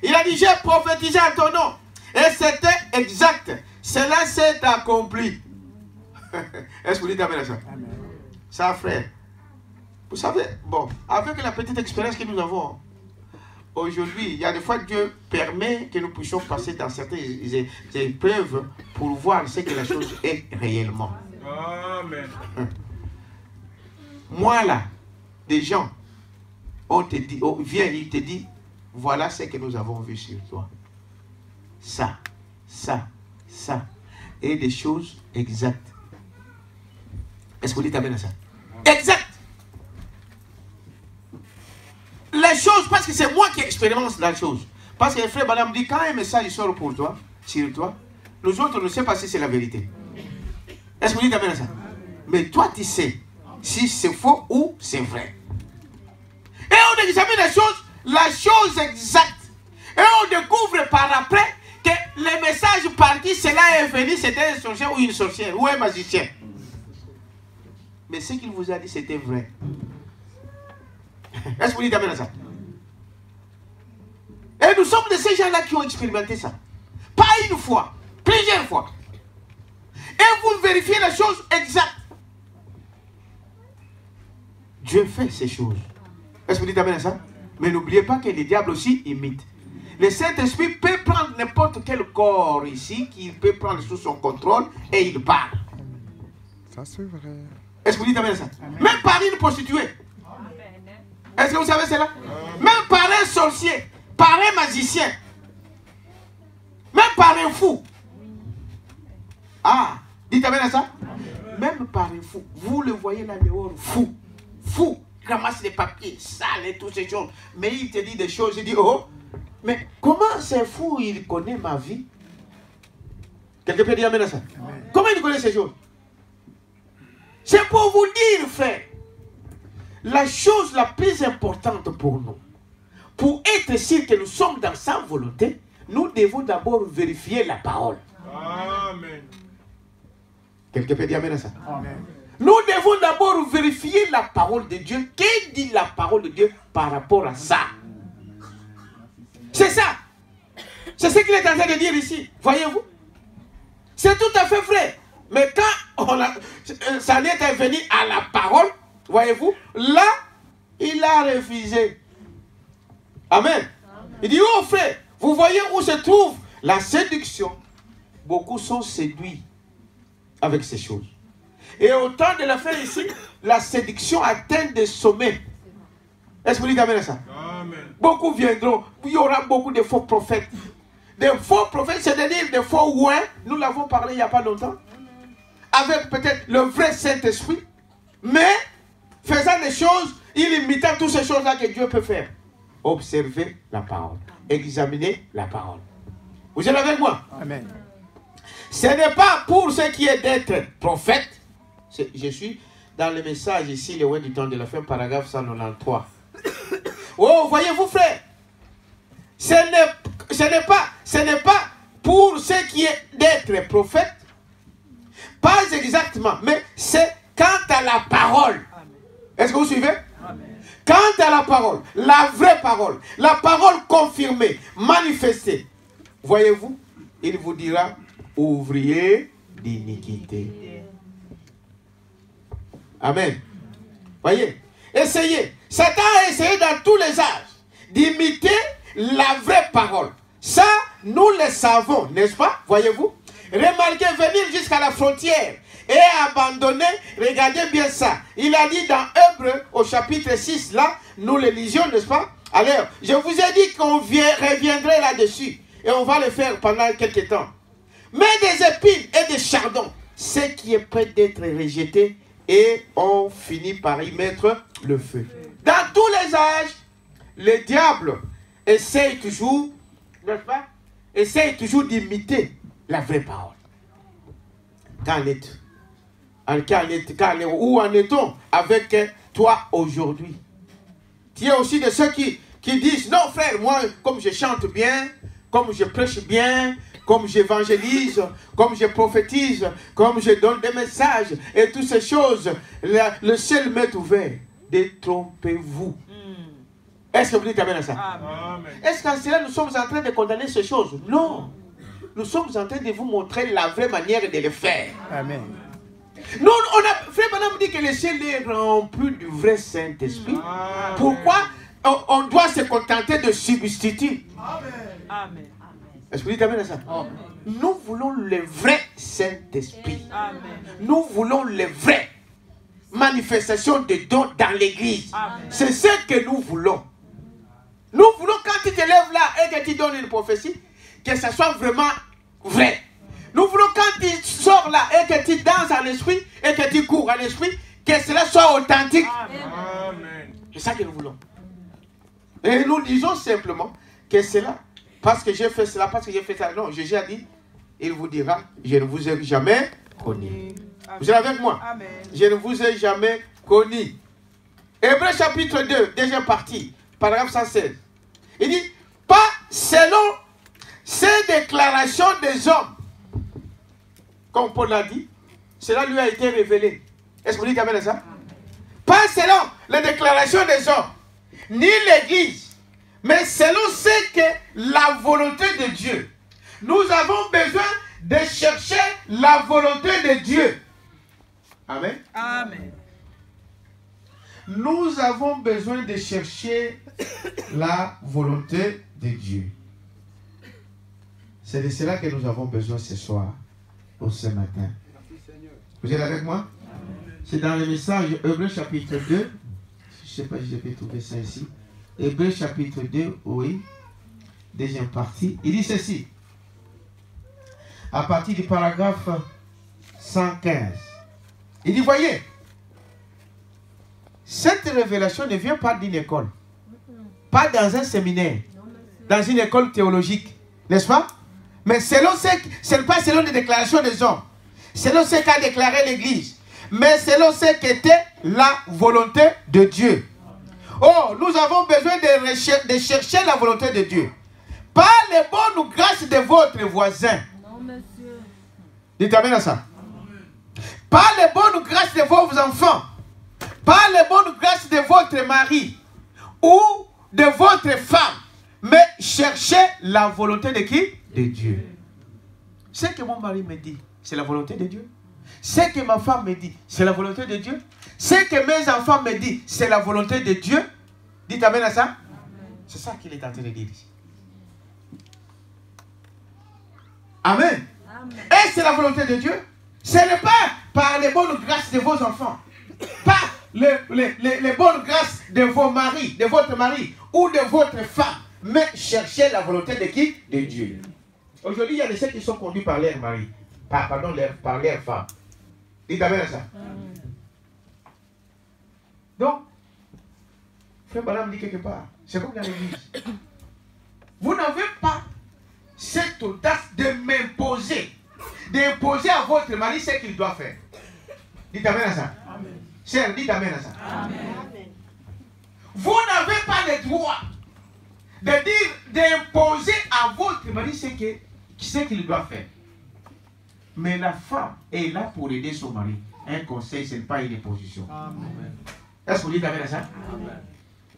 [SPEAKER 2] Il a dit, j'ai prophétisé en ton nom. Et c'était exact. Cela s'est accompli. Est-ce que vous dites amen à ça? Amen. Ça, frère. Vous savez, bon, avec la petite expérience que nous avons, aujourd'hui, il y a des fois Dieu permet que nous puissions passer dans certaines épreuves pour voir ce que la chose est réellement. Amen. Moi là, des gens, on te dit, on vient, il te dit, voilà ce que nous avons vu sur toi. Ça, ça, ça. Et des choses exactes. Est-ce que vous dites amen à ça? Exact. Les choses, parce que c'est moi qui expérimente la chose. Parce que le frère Branham dit, quand un message sort pour toi, sur toi, nous autres, on ne sait pas si c'est la vérité. Est-ce que vous dites amen à ça? Mais toi, tu sais si c'est faux ou c'est vrai. Et on examine la chose exacte. Et on découvre par après que le message par qui cela est venu, c'était un sorcier ou une sorcière, ou un magicien. Mais ce qu'il vous a dit, c'était vrai. Est-ce que vous dites amen à ça? Et nous sommes de ces gens-là qui ont expérimenté ça. Pas une fois, plusieurs fois. Et vous vérifiez la chose exacte. Dieu fait ces choses. Est-ce que vous dites amen à ça? Mais n'oubliez pas que le diable aussi imite. Le Saint-Esprit peut prendre n'importe quel corps ici, qu'il peut prendre sous son contrôle, et il parle.
[SPEAKER 1] Ça c'est vrai.
[SPEAKER 2] Est-ce que vous dites amen à ça? Même par une prostituée. Est-ce que vous savez cela? Même par un sorcier, par un magicien, même par un fou. Ah, dites amen à ça? Même par un fou. Vous le voyez là dehors, fou. Fou. Il ramasse les papiers, sales et toutes ces choses. Mais il te dit des choses, il dit, oh, mais comment c'est fou, il connaît ma vie? Quelqu'un peut dire amen à ça? Comment il connaît ces choses? C'est pour vous dire, frère, la chose la plus importante pour nous, pour être sûr que nous sommes dans sa volonté, nous devons d'abord vérifier la parole.
[SPEAKER 4] Amen.
[SPEAKER 2] Quelqu'un peut dire amen à ça?
[SPEAKER 1] Amen.
[SPEAKER 2] Nous devons d'abord vérifier la parole de Dieu. Qu'est-ce dit la parole de Dieu par rapport à ça? C'est ça. C'est ce qu'il est en train de dire ici. Voyez-vous? C'est tout à fait vrai. Mais quand ça en est venu à la parole, voyez-vous, là, il a refusé. Amen. Il dit, oh frère, vous voyez où se trouve la séduction. Beaucoup sont séduits avec ces choses. Et au temps de la fin ici, la séduction atteint des sommets. Est-ce que vous dites amen à ça?
[SPEAKER 4] Amen.
[SPEAKER 2] Beaucoup viendront. Il y aura beaucoup de faux prophètes. Des faux prophètes, c'est-à-dire des faux ouins. Nous l'avons parlé il n'y a pas longtemps. Avec peut-être le vrai Saint-Esprit. Mais, faisant des choses, il imitant toutes ces choses-là que Dieu peut faire. Observez la parole. Examinez la parole. Vous êtes avec moi?
[SPEAKER 1] Amen.
[SPEAKER 2] Ce n'est pas pour ce qui est d'être prophète. Je suis dans le message ici, le Win du temps de la fin, paragraphe 193. Oh, voyez-vous, frère, ce n'est pas pour ce qui est d'être prophète, pas exactement, mais c'est quant à la parole. Est-ce que vous suivez? Quant à la parole, la vraie parole, la parole confirmée, manifestée, voyez-vous, il vous dira ouvrier d'iniquité. Amen. Voyez, essayez. Satan a essayé dans tous les âges d'imiter la vraie parole. Ça, nous le savons, n'est-ce pas? Voyez-vous? Remarquez, venir jusqu'à la frontière et abandonner, regardez bien ça. Il a dit dans Hébreux, au chapitre 6, là, nous le lisions, n'est-ce pas? Alors, je vous ai dit qu'on reviendrait là-dessus. Et on va le faire pendant quelques temps. Mais des épines et des chardons, ce qui est prêt d'être rejeté, et on finit par y mettre le feu. Dans tous les âges, le diable essaye toujours, n'est-ce pas? Essaye toujours d'imiter la vraie parole. Où en est-on avec toi aujourd'hui? Tu es aussi de ceux qui disent, non frère, moi, comme je chante bien, comme je prêche bien, comme j'évangélise, comme je prophétise, comme je donne des messages et toutes ces choses, le ciel m'est ouvert. Détrompez-vous. Est-ce que vous dites amen à ça?
[SPEAKER 4] Amen.
[SPEAKER 2] Est-ce qu'en cela nous sommes en train de condamner ces choses? Non. Nous sommes en train de vous montrer la vraie manière de le faire.
[SPEAKER 1] Amen.
[SPEAKER 2] Nous, Frère Branham dit que le ciel est rempli du vrai Saint-Esprit. Pourquoi on doit se contenter de substituts?
[SPEAKER 3] Amen.
[SPEAKER 2] Est-ce que vous dites amen à ça? Nous voulons le vrai Saint-Esprit.
[SPEAKER 3] Amen.
[SPEAKER 2] Nous voulons les vraies manifestations de dons dans l'église. C'est ce que nous voulons. Nous voulons quand tu te lèves là et que tu donnes une prophétie, que ça soit vraiment vrai. Nous voulons quand tu sors là et que tu danses en esprit et que tu cours en esprit, que cela soit authentique.
[SPEAKER 4] Amen.
[SPEAKER 2] C'est ça que nous voulons. Et nous disons simplement que c'est là. Parce que j'ai fait cela, parce que j'ai fait ça. Non, Jésus a dit, il vous dira, je ne vous ai jamais connu. Vous êtes avec moi?
[SPEAKER 5] Amen.
[SPEAKER 2] Je ne vous ai jamais connu. Hébreux chapitre 2, deuxième partie, paragraphe 116. Il dit, pas selon ces déclarations des hommes. Comme Paul l'a dit, cela lui a été révélé. Est-ce que vous dites amen à ça? Pas selon les déclarations des hommes, ni l'Église, mais selon ce que la volonté de Dieu. Nous avons besoin de chercher la volonté de Dieu. Amen.
[SPEAKER 5] Amen.
[SPEAKER 2] Nous avons besoin de chercher la volonté de Dieu. C'est de cela que nous avons besoin ce soir, ou ce matin. Vous êtes avec moi? C'est dans le message Hébreux chapitre 2. Je ne sais pas si je peux trouver ça ici. Hébreux chapitre 2, oui. Deuxième partie. Il dit ceci. À partir du paragraphe 115. Il dit, voyez, cette révélation ne vient pas d'une école. Pas dans un séminaire. Dans une école théologique. N'est-ce pas? Mais ce n'est pas selon les déclarations des hommes. Selon ce qu'a déclaré l'Église. Mais selon ce qu'était la volonté de Dieu. Oh, nous avons besoin de chercher la volonté de Dieu. Par les bonnes grâces de votre voisin.
[SPEAKER 3] Non, monsieur.
[SPEAKER 2] Dites amen à ça. Par les bonnes grâces de vos enfants. Par les bonnes grâces de votre mari. Ou de votre femme. Mais cherchez la volonté de qui? De Dieu. Ce que mon mari me dit, c'est la volonté de Dieu. Ce que ma femme me dit, c'est la volonté de Dieu. Ce que mes enfants me disent, c'est la volonté de Dieu. Dites amen à ça. C'est ça qu'il est en train de dire ici. Amen.
[SPEAKER 3] Amen.
[SPEAKER 2] Et c'est la volonté de Dieu. Ce n'est pas par les bonnes grâces de vos enfants. Pas les bonnes grâces de vos maris, de votre mari ou de votre femme. Mais cherchez la volonté de qui? De Dieu. Aujourd'hui, il y a des gens qui sont conduits par leur mari. Par leur femme. Dites amen à ça. Donc, frère Madame dit quelque part, c'est comme dans l'église. Vous n'avez pas cette audace de m'imposer, d'imposer à votre mari ce qu'il doit faire. Dites amen à ça. Sœur, dites amen à ça.
[SPEAKER 3] Amen.
[SPEAKER 2] Vous n'avez pas le droit de dire, d'imposer à votre mari ce qu'il doit faire. Mais la femme est là pour aider son mari. Un conseil, ce n'est pas une imposition. Est-ce que vous dites amen à ça? Amen.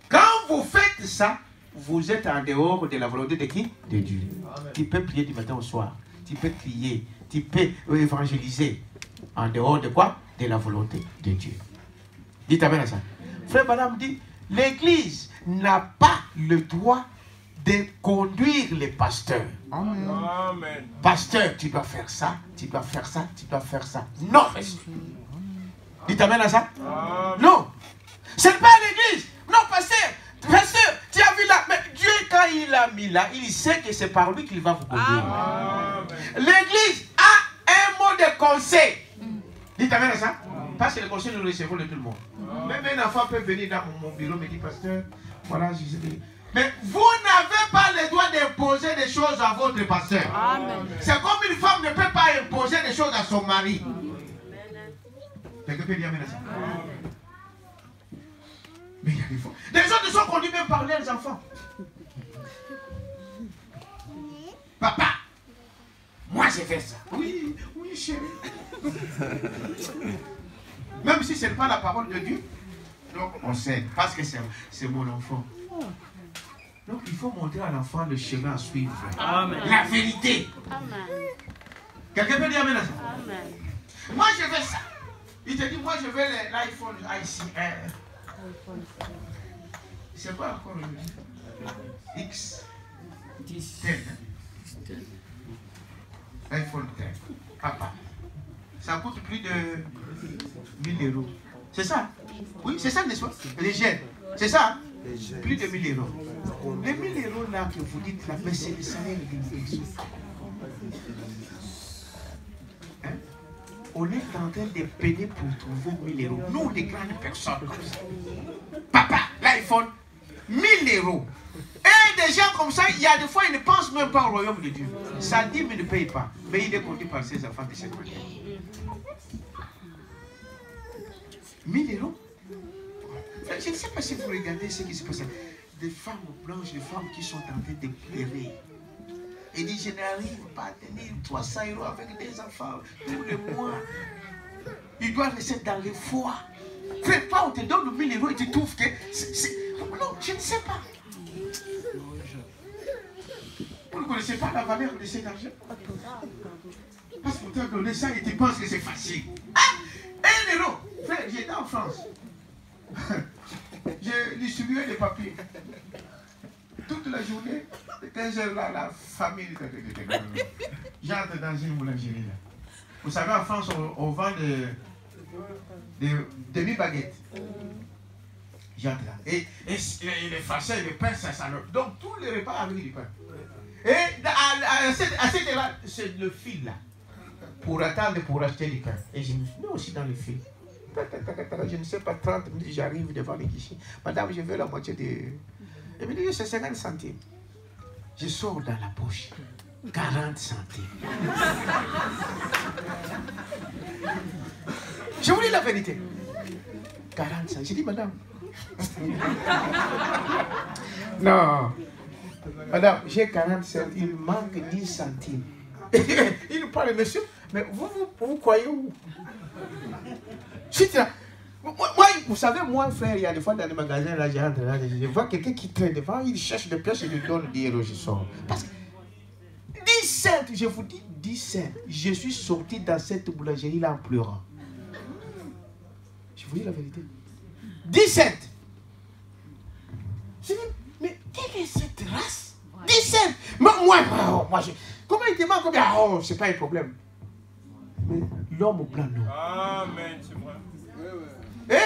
[SPEAKER 2] Quand vous faites ça, vous êtes en dehors de la volonté de qui? De Dieu. Amen. Tu peux prier du matin au soir. Tu peux crier. Tu peux évangéliser. En dehors de quoi? De la volonté de Dieu. Dites amen à ça. Frère Madame dit, l'Église n'a pas le droit de conduire les pasteurs.
[SPEAKER 4] Amen.
[SPEAKER 2] Pasteur, tu dois faire ça, tu dois faire ça, tu dois faire ça. Non, monsieur. Dites amen à ça.
[SPEAKER 4] Amen.
[SPEAKER 2] Non. Ce n'est pas l'église. Non, pasteur. Pasteur, tu as vu là. Mais Dieu, quand il l'a mis là, il sait que c'est par lui qu'il va vous conduire. L'église a un mot de conseil. Dites amen à ça. Parce que le conseil, nous le recevons de tout le monde. Même un enfant peut venir dans mon bureau et me dire, pasteur, voilà, je sais. Mais vous n'avez pas le droit d'imposer des choses à votre pasteur. C'est comme une femme ne peut pas imposer des choses à son mari. Quelqu'un peut dire amen à ça. Mais il y a des fois. Les autres sont conduits même par leurs enfants. Papa, moi j'ai fait ça. Oui, oui, chérie. Même si ce n'est pas la parole de Dieu, donc on sait, parce que c'est mon enfant. Donc il faut montrer à l'enfant le chemin à suivre. Amen. La vérité.
[SPEAKER 3] Amen.
[SPEAKER 2] Quelqu'un peut dire amen à ça?
[SPEAKER 3] Amen.
[SPEAKER 2] Moi je veux ça. Il te dit, moi je veux l'iPhone ICR. C'est pas encore le X 10. iPhone 10. Papa. Ça coûte plus de 1000 euros. C'est ça? Oui, c'est ça, n'est-ce pas? Les jeunes. C'est ça? Plus de 1000 euros. Les 1000 euros là que vous dites là, mais c'est le salaire de l'église. Hein? On est en train de peiner pour trouver 1000 euros. Nous, les grandes personnes comme ça. Papa, l'iPhone, 1 000 euros. Et des gens comme ça, il y a des fois, ils ne pensent même pas au royaume de Dieu. Sa dîme ne paye pas, mais il est conduit par ses enfants de cette manière. 1 000 euros. Je ne sais pas si vous regardez ce qui se passe. Des femmes blanches, des femmes qui sont en train de pleurer. Et dit, je n'arrive pas à tenir 300 euros avec des enfants tous les mois. Il doit rester dans le foie. Frère, pas on te donne 1 000 euros et tu trouves que non, je ne sais pas. Vous ne connaissez pas la valeur de cet argent? Parce qu'on t'a donné ça et tu penses que c'est facile. Ah, 1 euro. Frère, j'étais en France. J'ai distribué des papiers. Toute la journée, de 15h là, la famille était grande. J'entre dans une boulangerie là. Vous savez, en France, on vend des demi-baguettes. J'entre là. Et les Français, le pain, ça leur. Donc, tous les repas avec du pain. Et à cette heure-là, c'est le fil là. Pour attendre, pour acheter du pain. Et je me suis mis aussi dans le fil. Je ne sais pas, 30 minutes, j'arrive devant les guichets. Madame, je veux la moitié de... Elle me dit, c'est 50 centimes. Je sors dans la poche. 40 centimes. Je vous dis la vérité. 40 centimes. J'ai dit, madame. Non. Madame, j'ai 40 centimes. Il manque 10 centimes. Il nous parle, monsieur. Mais vous croyez où? Là. Moi, vous savez, moi, frère, il y a des fois dans les magasins, là, je vois quelqu'un qui traîne devant, il cherche des pièces, je lui donne 10 euros, je sors. Parce que 10 cents, je vous dis 10 cents, je suis sorti dans cette boulangerie-là en pleurant. Je vous dis la vérité. 10 cents. Je dis, mais quelle est cette race? 10 cents. Moi, comment il te manque combien? Oh, c'est pas un problème. Mais l'homme blanc, non.
[SPEAKER 4] Amen, c'est vrai.
[SPEAKER 2] Et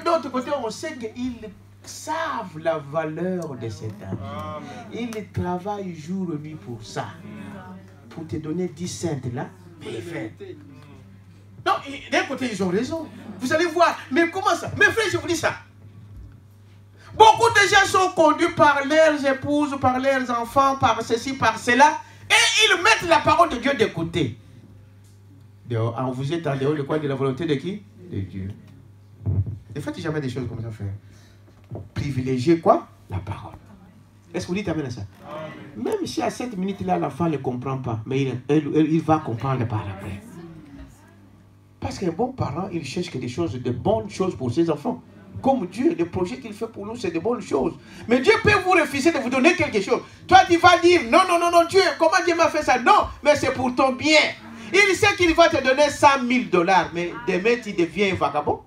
[SPEAKER 2] d'un autre côté, on sait qu'ils savent la valeur de cet argent. Ils travaillent jour et nuit pour ça. Pour te donner 10 cents là, mais frère. Non, d'un côté, ils ont raison. Vous allez voir, mais comment ça? Mes frères, je vous dis ça. Beaucoup de gens sont conduits par leurs épouses, par leurs enfants, par ceci, par cela, et ils mettent la parole de Dieu de côté. Dehors, vous êtes en dehors de quoi? De la volonté de qui? De Dieu. Ne faites jamais des choses comme ça, frère. Privilégiez quoi? La parole. Est-ce que vous dites amen à ça? Amen. Même si à cette minute-là, l'enfant ne comprend pas, mais il va comprendre par après. Parce qu'un bon parent, il cherche des choses, de bonnes choses pour ses enfants. Comme Dieu, le projet qu'il fait pour nous, c'est de bonnes choses. Mais Dieu peut vous refuser de vous donner quelque chose. Toi, tu vas dire, non, non, non, non, Dieu, comment Dieu m'a fait ça? Non, mais c'est pour ton bien. Il sait qu'il va te donner 100 000 $, mais demain, tu deviens un vagabond.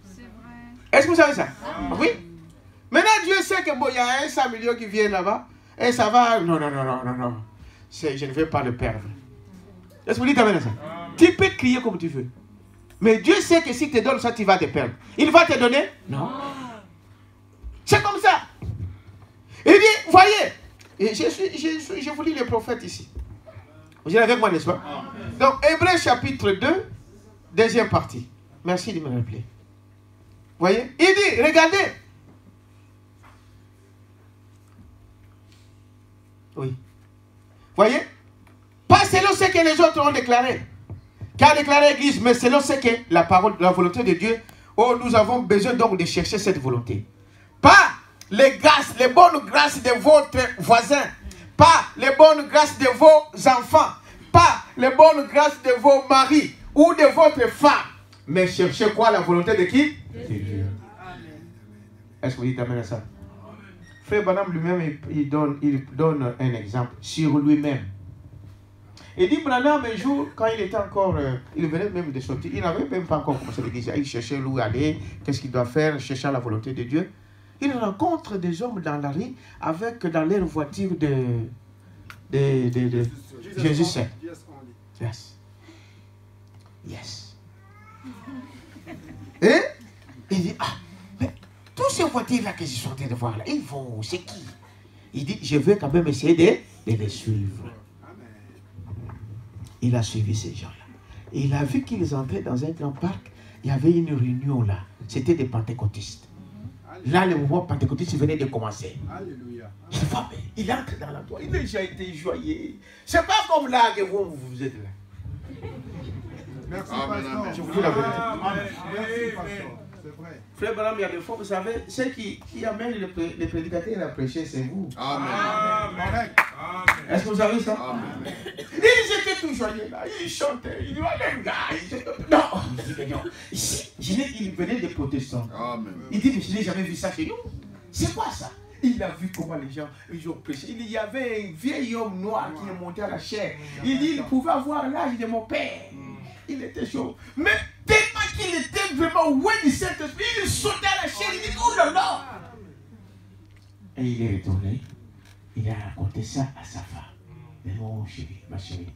[SPEAKER 3] C'est vrai.
[SPEAKER 2] Est-ce que vous savez ça? Oui. Maintenant, Dieu sait que bon, il y a un 100 millions qui vient là-bas, et ça va... Non, non, non, non, non, non. Je ne vais pas le perdre. Est-ce que vous dites amen ça? Tu peux crier comme tu veux. Mais Dieu sait que si tu te donnes ça, tu vas te perdre. Il va te donner? Non. C'est comme ça. Il dit, voyez, et je vous lis les prophètes ici. Vous êtes avec moi, n'est-ce pas? Donc, Hébreux chapitre 2, deuxième partie. Merci de me rappeler. Voyez? Il dit, regardez. Oui. Voyez? Pas selon ce que les autres ont déclaré. Car déclaré l'Église, mais selon ce que la parole, la volonté de Dieu, oh, nous avons besoin donc de chercher cette volonté. Pas les grâces, les bonnes grâces de votre voisin. Pas les bonnes grâces de vos enfants. Pas les bonnes grâces de vos maris ou de votre femme. Mais cherchez quoi? La volonté de qui? De Dieu. Est-ce que vous dites amen à ça? Frère Branham lui-même, il donne un exemple sur lui-même. Il dit, Branham, un jour, quand il était encore, il venait même de sortir, il n'avait même pas encore commencé l'église. Il cherchait où aller, qu'est-ce qu'il doit faire, cherchant la volonté de Dieu. Il rencontre des hommes dans la rue, avec dans leur voiture de Jésus Saint. Yes. Yes. Et il dit, ah, mais tous ces voitures-là que je suis en train de voir là, ils vont, c'est qui? Il dit, je veux quand même essayer de les suivre. Il a suivi ces gens-là. Il a vu qu'ils entraient dans un grand parc. Il y avait une réunion là. C'était des pentecôtistes. Là, le mouvement pentecôtiste venait de commencer.
[SPEAKER 1] Alléluia.
[SPEAKER 2] Il entre dans la joie. Il a déjà été joyeux. C'est pas comme là que vous êtes là.
[SPEAKER 1] Merci,
[SPEAKER 5] Amen,
[SPEAKER 1] pasteur.
[SPEAKER 5] amen.
[SPEAKER 2] Je vous dis la vérité.
[SPEAKER 1] Amen. Merci, pasteur. C'est vrai.
[SPEAKER 2] Frère Branham, il y a des fois, vous savez, ceux qui amènent les prédicateurs à prêcher, c'est vous.
[SPEAKER 5] Amen.
[SPEAKER 1] Correct.
[SPEAKER 2] Est-ce que vous savez ça?
[SPEAKER 5] Amen.
[SPEAKER 2] Ils étaient tout joyeux là, ils chantaient, ils disaient, les gars, non, il dit, non, ici, il venait des protestants.
[SPEAKER 5] Amen.
[SPEAKER 2] Il dit, mais je n'ai jamais vu ça chez nous. C'est quoi ça? Il a vu comment les gens ils ont prêché. Il y avait un vieil homme noir qui est monté à la chair. Il dit, il pouvait avoir l'âge de mon père. Il était chaud. Mais tellement qu'il était vraiment loin du Saint-Esprit, il sautait à la chair, il dit, oh là là! Et il est retourné. Il a raconté ça à sa femme. Mais mon chéri, ma chérie,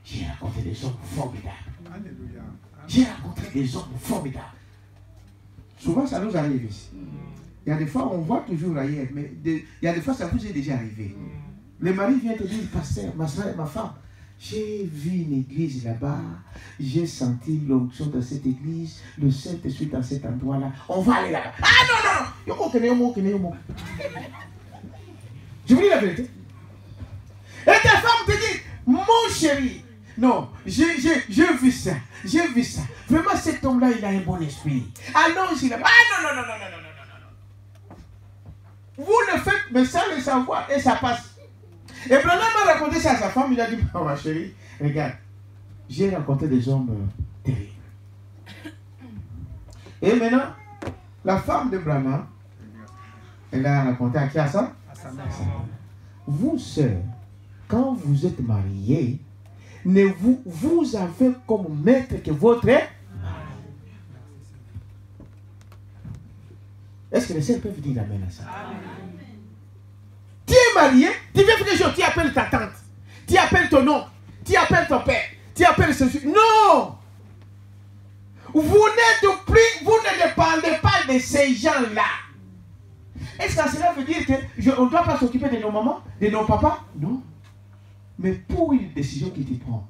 [SPEAKER 2] j'ai raconté des hommes formidables.
[SPEAKER 1] Alléluia.
[SPEAKER 2] J'ai rencontré des hommes formidables. Souvent, ça nous arrive ici. Il y a des fois, on voit toujours ailleurs, mais il y a des fois, ça vous est déjà arrivé. Le mari vient te dire, pasteur, ma soeur et ma femme, j'ai vu une église là-bas, j'ai senti l'onction dans cette église, le Saint-Esprit dans cet endroit-là. On va aller là-bas. Ah non, non, non. Je vous dis la vérité. Et ta femme te dit, mon chéri, non, j'ai vu ça, j'ai vu ça. Vraiment, cet homme-là, il a un bon esprit. Allons-y là-bas. Ah non, non, non, non, non, non, non, non. Vous le faites, mais sans le savoir, et ça passe. Et Branham m'a raconté ça à sa femme, il a dit, oh, ma chérie, regarde, j'ai rencontré des hommes terribles. Et maintenant, la femme de Branham, elle a raconté à qui à ça?
[SPEAKER 1] À sa mère.
[SPEAKER 2] Vous, sœurs, quand vous êtes mariés, vous avez comme maître que votre mari. Est-ce que les sœurs peuvent dire amen à ça? Tu es marié, tu veux faire des choses, tu appelles ta tante, tu appelles ton oncle, tu appelles ton père, tu appelles ceci. Non! Vous n'êtes plus, vous ne dépendez pas de ces gens-là. Est-ce que cela veut dire qu'on ne doit pas s'occuper de nos mamans, de nos papas? Non. Mais pour une décision qui te prend,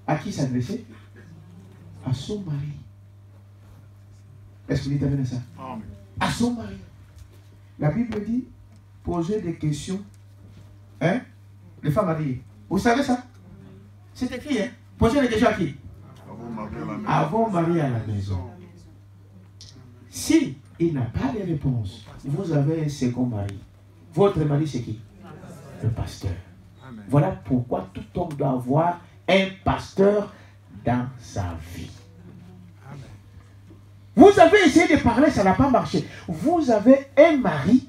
[SPEAKER 2] à qui s'adresser? À son mari. Est-ce que vous dites amen à ça?
[SPEAKER 5] Amen.
[SPEAKER 2] À son mari. La Bible dit, poser des questions. Hein? Les femmes ont dit, vous savez ça? C'est écrit, hein? Poser des questions à qui? Avant Marie à la maison. Si il n'a pas de réponse, vous avez un second mari. Votre mari, c'est qui? Le pasteur.
[SPEAKER 1] Amen.
[SPEAKER 2] Voilà pourquoi tout homme doit avoir un pasteur dans sa vie.
[SPEAKER 1] Amen.
[SPEAKER 2] Vous avez essayé de parler, ça n'a pas marché. Vous avez un mari,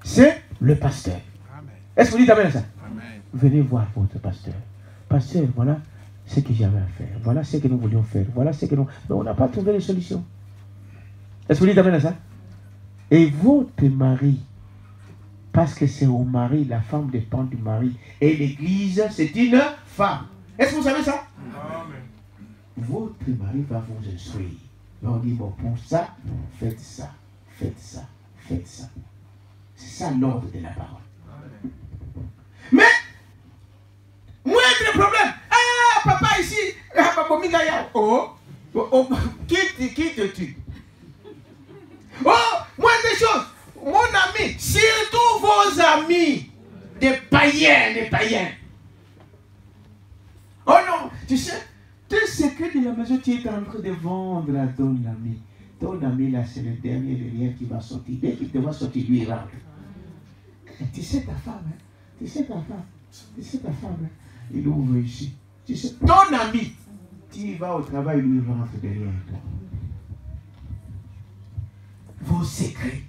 [SPEAKER 2] c'est le pasteur.
[SPEAKER 1] Amen.
[SPEAKER 2] Est-ce que vous dites amen à ça?
[SPEAKER 1] Amen.
[SPEAKER 2] Venez voir votre pasteur. Pasteur, voilà ce que j'avais à faire. Voilà ce que nous voulions faire. Voilà ce que nous... Mais on n'a pas trouvé de solution. Est-ce que vous dites amen à ça? Et votre mari, parce que c'est au mari, la femme dépend du mari. Et l'église, c'est une femme. Est-ce que vous savez ça?
[SPEAKER 4] Amen.
[SPEAKER 2] Votre mari va vous instruire. On dit, bon, pour ça, faites ça, faites ça, faites ça. C'est ça l'ordre de la parole. Mais, moindre problème. Ah, papa ici, ah, papa Migaya. Oh, qui te tue? Oh, moindre chose. Mon ami, surtout vos amis, des païens. Oh non, tu sais, tes secrets de la maison, tu es en train de vendre à ton ami. Ton ami là, c'est le dernier rien qui va sortir. Dès qu'il te va sortir, lui, il rentre. Et tu sais ta femme, hein? Tu sais ta femme, hein? Il ouvre ici. Tu sais, ton ami, tu vas au travail, lui rentre derrière toi. Vos secrets,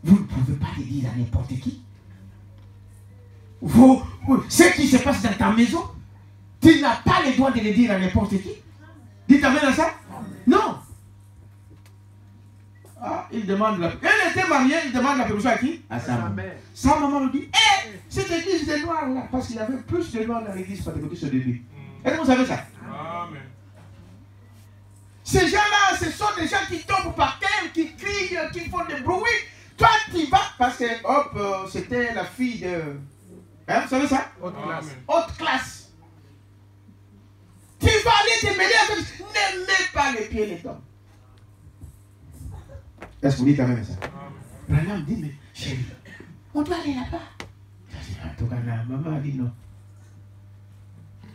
[SPEAKER 2] vous ne pouvez pas les dire à n'importe qui. Ce qui se passe dans ta maison, tu n'as pas le droit de le dire à n'importe qui. Dites amen à ça? Non. Ah, il demande la... Elle était mariée, il demande la permission à qui? À sa maman. Sa maman lui dit, cette église de noirs là, parce qu'il y avait plus de noirs dans l'église pentecôtiste au début. Est-ce que vous savez ça?
[SPEAKER 4] Amen.
[SPEAKER 2] Ces gens-là, ce sont des gens qui tombent par terre, qui crient, qui font des bruits. Toi, tu vas, parce que, hop, c'était la fille de... Hein, vous savez ça?
[SPEAKER 1] Haute classe.
[SPEAKER 2] Haute classe. Tu vas aller te mêler avec... Ne mets pas les pieds les hommes. Est-ce que vous dites quand même ça?
[SPEAKER 4] Amen.
[SPEAKER 2] Branham dit, mais chérie, on doit aller là-bas. En tout cas, la maman dit non.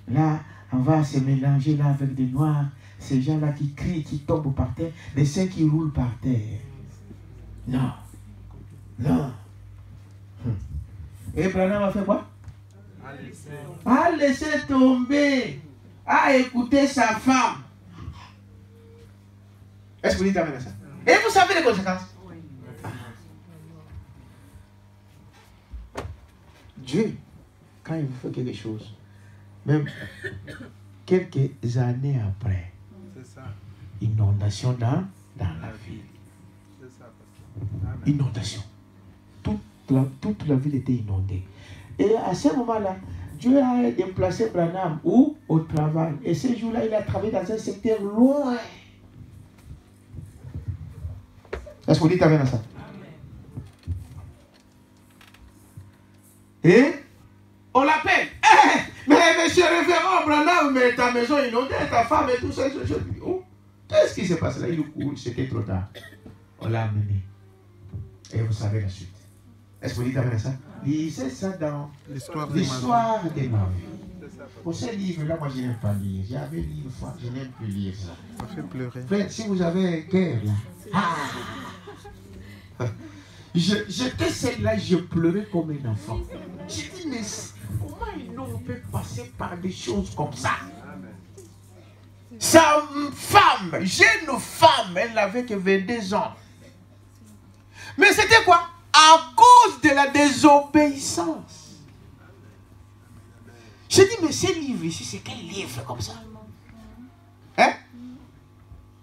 [SPEAKER 2] Là, on va se mélanger là avec des noirs, ces gens-là qui crient, qui tombent par terre, des saints qui roulent par terre. Non. Non. Et Branham a fait quoi? A laissé tomber, a écouté sa femme. Est-ce que vous dites amen à ça? Et vous savez les conséquences? Dieu, quand il vous fait quelque chose, même quelques années après, inondation dans la ville. Inondation. Toute la ville était inondée. Et à ce moment-là, Dieu a déplacé Branham où? Au travail. Et ce jour-là, il a travaillé dans un secteur loin. Est-ce que vous dites amen à ça? Et on l'appelle. Mais monsieur révérend Branham, mais ta maison est inondée, ta femme et tout ça. Oh, qu'est-ce qui s'est passé là? Il court, c'était trop tard. On l'a amené. Et vous savez la suite. Est-ce que vous dites amen à ça? Lisez ça dans l'histoire de ma vie. Pour ce livre-là, moi je n'aime pas lire. J'avais lu une fois, je n'aime plus lire ça.
[SPEAKER 1] Ça fait pleurer.
[SPEAKER 2] Frère, si vous avez un cœur là. J'étais celle-là, je pleurais comme un enfant. J'ai dit, mais comment un homme peut passer par des choses comme ça? Sa femme, jeune femme, elle n'avait que 22 ans. Mais c'était quoi? À cause de la désobéissance. J'ai dit, mais ce livre ici, c'est quel livre comme ça? Hein?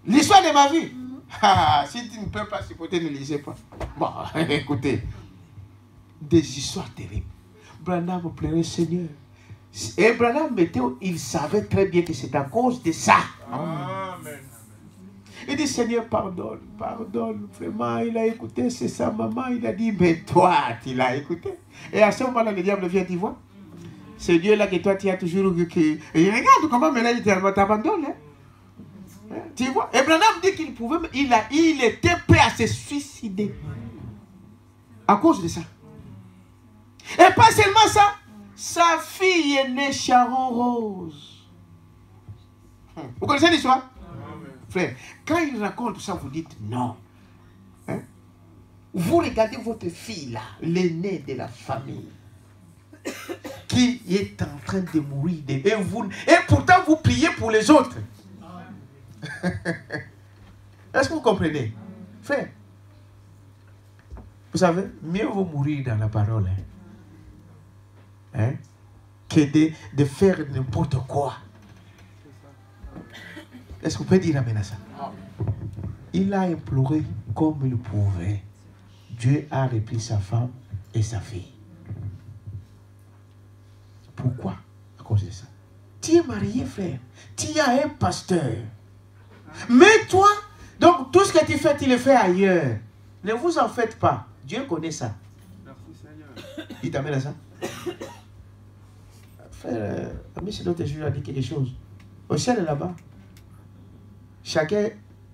[SPEAKER 2] L'histoire de ma vie. Ah, si tu ne peux pas supporter, ne lisez pas. Bon, écoutez. Des histoires terribles. Branham pleurait, Seigneur. Et Branham, il savait très bien que c'est à cause de ça.
[SPEAKER 4] Amen.
[SPEAKER 2] Il dit, Seigneur, pardonne, pardonne. Vraiment, il a écouté, c'est sa maman. Il a dit, mais toi, tu l'as écouté. Et à ce moment-là, le diable vient, tu vois. C'est Dieu là que toi, tu as toujours... Et regarde comment maintenant il t'abandonne. Hein? Tu vois. Et Branham dit qu'il pouvait... Il était prêt à se suicider. À cause de ça. Et pas seulement ça. Sa fille est née Sharon Rose. Vous connaissez l'histoire? Frère, quand il raconte tout ça, vous dites non. Hein? Vous regardez votre fille là, l'aînée de la famille, qui est en train de mourir. Et pourtant, vous priez pour les autres. Est-ce que vous comprenez? Frère, vous savez, mieux vaut mourir dans la parole. Hein? Que de faire n'importe quoi. Est-ce qu'on peut dire amen à ça? Il a imploré comme il pouvait. Dieu a repris sa femme et sa fille. Pourquoi? À cause de ça. Tu es marié, frère. Tu as un pasteur. Mais toi, donc tout ce que tu fais, tu le fais ailleurs. Ne vous en faites pas. Dieu connaît ça.
[SPEAKER 4] Merci Seigneur.
[SPEAKER 2] Il t'amène à ça? Frère, ami, c'est l'autre jour, il a dit quelque chose. Au ciel là-bas, chacun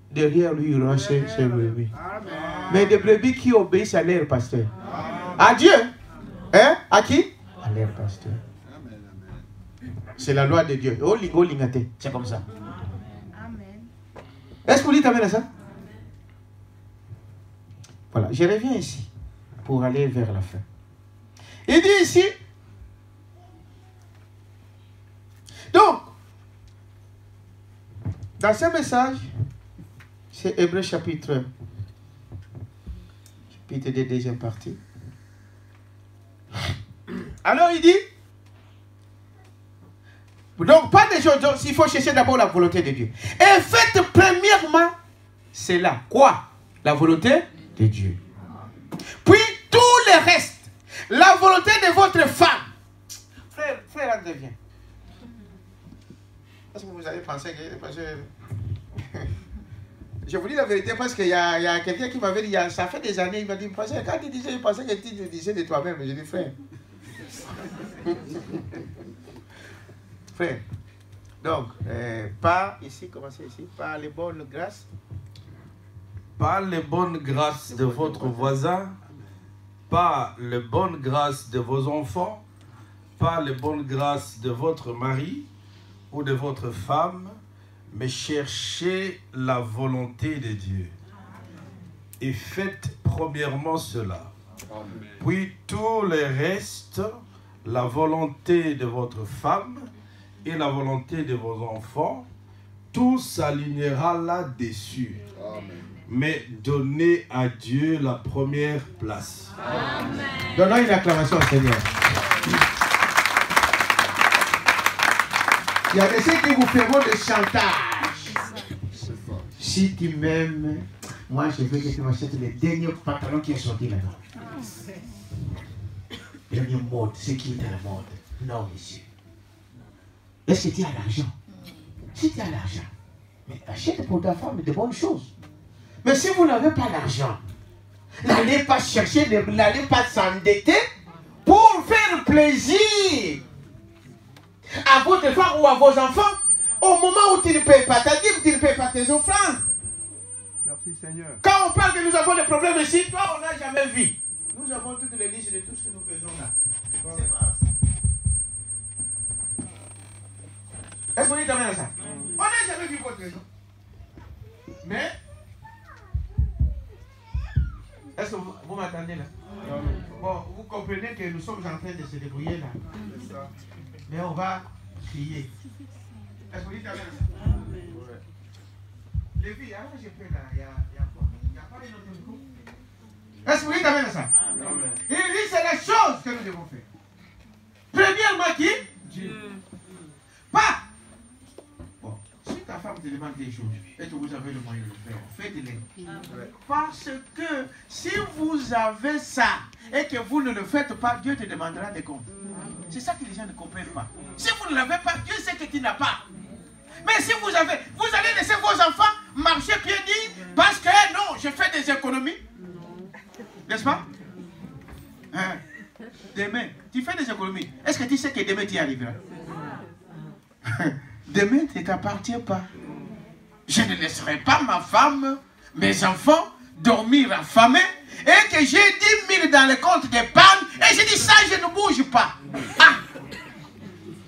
[SPEAKER 2] derrière lui aura ses brebis. Mais des brebis qui obéissent à leur pasteur. À Dieu. Hein? À qui? À leur pasteur. C'est la loi de Dieu. C'est comme ça.
[SPEAKER 3] Amen.
[SPEAKER 2] Est-ce que vous dites amen à ça? Voilà, je reviens ici pour aller vers la fin. Il dit ici, donc, dans ce message, c'est Hébreux chapitre 2, deuxième partie. Alors il dit, donc pas de choses, donc il faut chercher d'abord la volonté de Dieu. Et faites premièrement cela. Quoi? La volonté de Dieu. Puis tout le reste, la volonté de votre femme. Frère André, viens. Est-ce que vous avez pensé que... Je vous dis la vérité parce qu'il y a quelqu'un qui m'avait dit, ça fait des années, il m'a dit, quand tu disais, je pensais que tu disais de toi-même. J'ai dit, frère. Frère. Donc, pas ici, commencez ici, par les bonnes grâces
[SPEAKER 5] pas les bonnes grâces de votre voisin, pas les bonnes grâces de vos enfants, pas les bonnes grâces de votre mari ou de votre femme, mais cherchez la volonté de Dieu. Et faites premièrement cela. Puis tout le reste, la volonté de votre femme et la volonté de vos enfants, tout s'alignera là-dessus. Mais donnez à Dieu la première place.
[SPEAKER 2] Amen. Donnons une acclamation au Seigneur. Il y a des gens qui vous feront des chantages. Si tu m'aimes, moi je veux que tu m'achètes les derniers pantalons qui sont sortis là-dedans. Dernier mode, c'est qui est à la mode. Non, monsieur. Est-ce que tu as l'argent? Si tu as l'argent, mais achète pour ta femme de bonnes choses. Mais si vous n'avez pas l'argent, n'allez pas chercher, n'allez pas s'endetter pour faire plaisir à votre femme ou à vos enfants au moment où tu ne payes pas ta dîme, tu ne payes pas tes offrandes.
[SPEAKER 4] Merci Seigneur.
[SPEAKER 2] Quand on parle que nous avons des problèmes ici, toi on n'a jamais vu. Nous avons toutes les listes de tout ce que nous faisons là. C'est pas ça. Est-ce qu'on est jamais à ça? On n'a jamais vu votre raison. Mais, est-ce que vous m'attendez là? Bon, vous comprenez que nous sommes en train de se débrouiller là. Mais on va crier. Est-ce qu'on est jamais à ça? Les filles, alors j'ai fait là, il y a quoi? Il n'y a pas un autre micro? Est-ce que vous êtes avec ça? Amen. Il dit c'est la chose que nous devons faire. Premièrement qui? Dieu. Pas. Bon, si ta femme te demande des choses et que vous avez le moyen de le faire, faites-les. Parce que si vous avez ça et que vous ne le faites pas, Dieu te demandera des comptes. C'est ça que les gens ne comprennent pas. Si vous ne l'avez pas, Dieu sait que tu n'as pas. Mais si vous avez, vous allez laisser vos enfants marcher pieds nus parce que non, je fais des économies. N'est-ce pas? Hein? Demain, tu fais des économies. Est-ce que tu sais que demain tu y arriveras? Demain, tu ne t'appartiens pas. Je ne laisserai pas ma femme, mes enfants, dormir affamés et que j'ai 10 000 dans le compte d'épargne et je dis ça, je ne bouge pas. Ah!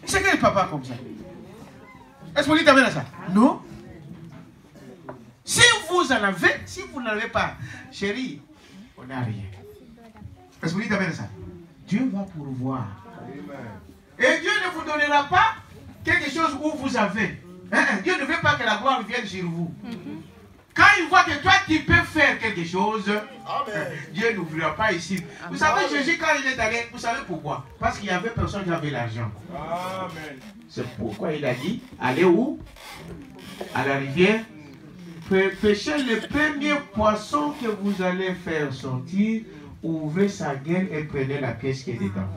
[SPEAKER 2] C'est quel papa comme ça? Est-ce que vous dites à ça? Non. Si vous en avez, si vous n'en avez pas, chérie, on n'a rien. Est-ce que vous dites à ça? Dieu va pourvoir. Et Dieu ne vous donnera pas quelque chose où vous avez. Dieu ne veut pas que la gloire vienne sur vous. Quand il voit que toi tu peux faire quelque chose, Dieu n'ouvrira pas ici. Vous savez, Jésus, quand il est allé, vous savez pourquoi? Parce qu'il y avait personne qui avait l'argent.
[SPEAKER 4] Amen.
[SPEAKER 2] C'est pourquoi il a dit, allez où? À la rivière. Pêchez le premier poisson que vous allez faire sortir, ouvrez sa gueule et prenez la pièce qui est dedans.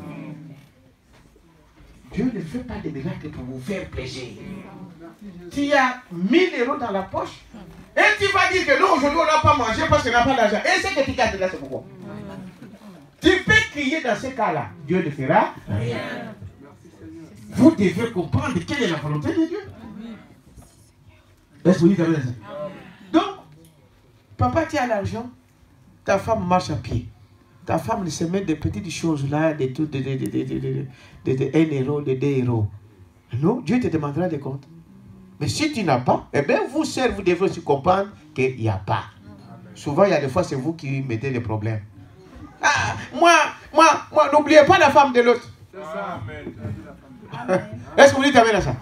[SPEAKER 2] Dieu ne fait pas de miracles pour vous faire plaisir. Tu as 1000 € dans la poche et tu vas dire que non, aujourd'hui on n'a pas mangé parce qu'on n'a pas d'argent. Et c'est que tu gardes là, c'est pourquoi. Tu peux crier dans ce cas-là, Dieu ne fera rien. Vous devez comprendre quelle est la volonté de Dieu. Est-ce que vous dites ça? Donc, papa, tu as l'argent, ta femme marche à pied. Ta femme ne se met des petites choses là, de 1 €, de 2 €. Non, Dieu te demandera des comptes. Mais si tu n'as pas, eh bien vous seuls, vous devez aussi comprendre qu'il n'y a pas. Souvent, il y a des fois, c'est vous qui mettez des problèmes. Ah, moi, n'oubliez pas la femme de l'autre. Est-ce que vous dites à ça?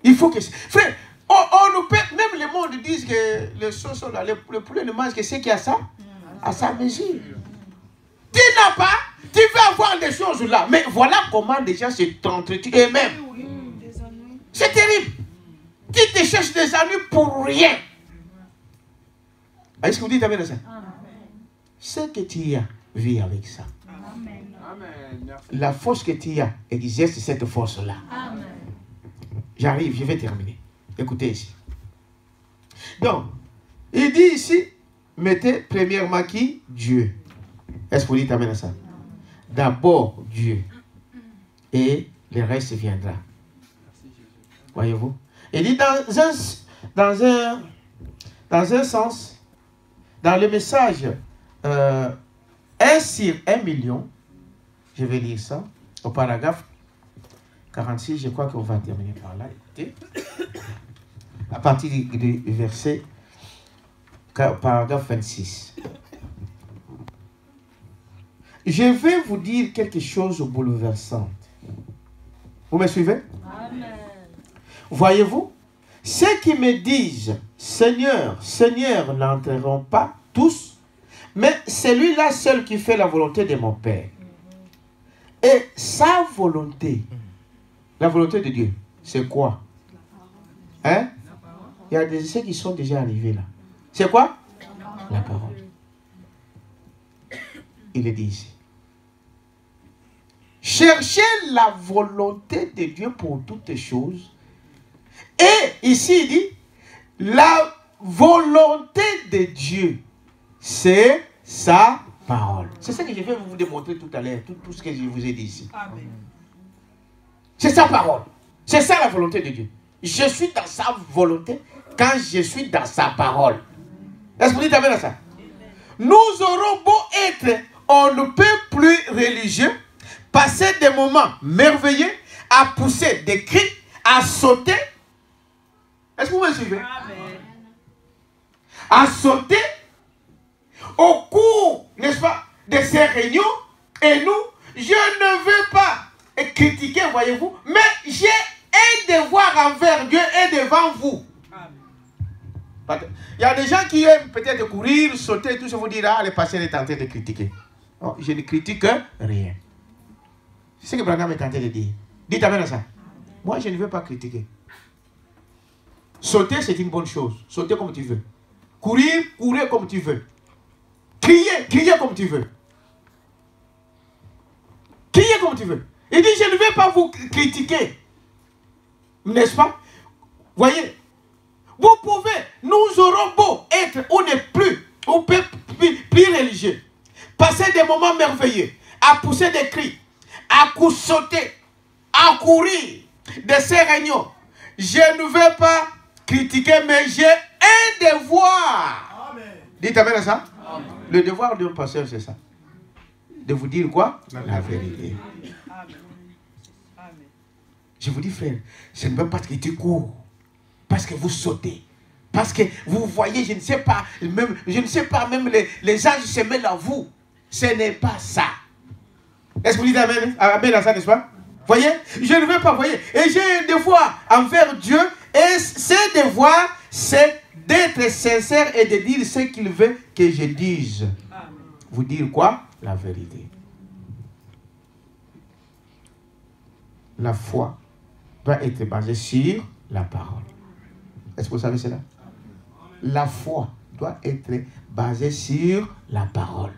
[SPEAKER 2] Il faut que... Frère, on nous peut... Même le monde dit que les choses sont là, le poulet ne mange que ce qu'il y a ça, à sa mesure. Tu n'as pas, tu veux avoir des choses là. Mais voilà comment les gens s'entretiennent eux-mêmes. C'est terrible. Tu te cherches des ennuis pour rien. Est-ce que vous dites à ça? Ce que tu as, vis avec ça. La force que tu as, exerce cette force-là. J'arrive, je vais terminer. Écoutez ici. Donc, il dit ici, mettez premièrement qui? Dieu. Est-ce que vous dites amen à ça? D'abord Dieu. Et le reste viendra. Voyez-vous? Il dit dans un sens, dans le message 1 sur 1 million, je vais lire ça, au paragraphe 46, je crois qu'on va terminer par là. Écoutez, à partir du verset, paragraphe 26. Je vais vous dire quelque chose de bouleversant. Vous me suivez?
[SPEAKER 3] Amen.
[SPEAKER 2] Voyez-vous, ceux qui me disent Seigneur, Seigneur n'entreront pas tous, mais celui-là seul qui fait la volonté de mon Père. Et sa volonté, la volonté de Dieu, c'est quoi? Hein? Il y a des ceux qui sont déjà arrivés là. C'est quoi? La parole. Il est dit ici. Cherchez la volonté de Dieu pour toutes choses. Et ici, il dit, la volonté de Dieu, c'est sa parole. C'est ça que je vais vous démontrer tout à l'heure, tout ce que je vous ai dit ici. C'est sa parole. C'est ça la volonté de Dieu. Je suis dans sa volonté quand je suis dans sa parole. Est-ce que vous dites amen à ça? Nous aurons beau être, on ne peut plus religieux, passer des moments merveilleux, à pousser des cris, à sauter. Est-ce que vous me suivez?
[SPEAKER 3] Amen.
[SPEAKER 2] À sauter au cours, n'est-ce pas, de ces réunions. Et nous, je ne veux pas critiquer, voyez-vous, mais j'ai un devoir envers Dieu et devant vous. Il y a des gens qui aiment peut-être courir, sauter, tout ça, vous dire, ah, le pasteur est en train de critiquer. Non, je ne critique rien. C'est ce que Branham est en train de dire. Dites amen à ça. Moi, je ne veux pas critiquer. Sauter, c'est une bonne chose. Sauter comme tu veux. Courir, courir comme tu veux. Crier, crier comme tu veux. Crier comme tu veux. Il dit, je ne vais pas vous critiquer. N'est-ce pas? Voyez, vous pouvez, nous aurons beau être ou ne plus, ou plus religieux, passer des moments merveilleux, à pousser des cris, à sauter, à courir de ces réunions. Je ne vais pas critiquer, mais j'ai un devoir. Amen. Dites amen à ça. Amen. Le devoir d'un pasteur, c'est ça. De vous dire quoi? La vérité. Amen. Je vous dis, frère, ce n'est même pas que tu cours. Parce que vous sautez. Parce que vous voyez, je ne sais pas, même les anges se mêlent à vous. Ce n'est pas ça. Est-ce que vous dites amen, amen à ça, n'est-ce pas? Voyez, je ne veux pas, voyez. Et j'ai un devoir envers Dieu. Et ce devoir, c'est d'être sincère et de dire ce qu'il veut que je dise. Amen. Vous dire quoi? La vérité. La foi doit être basée sur la parole. Est-ce que vous savez cela? La foi doit être basée sur la parole.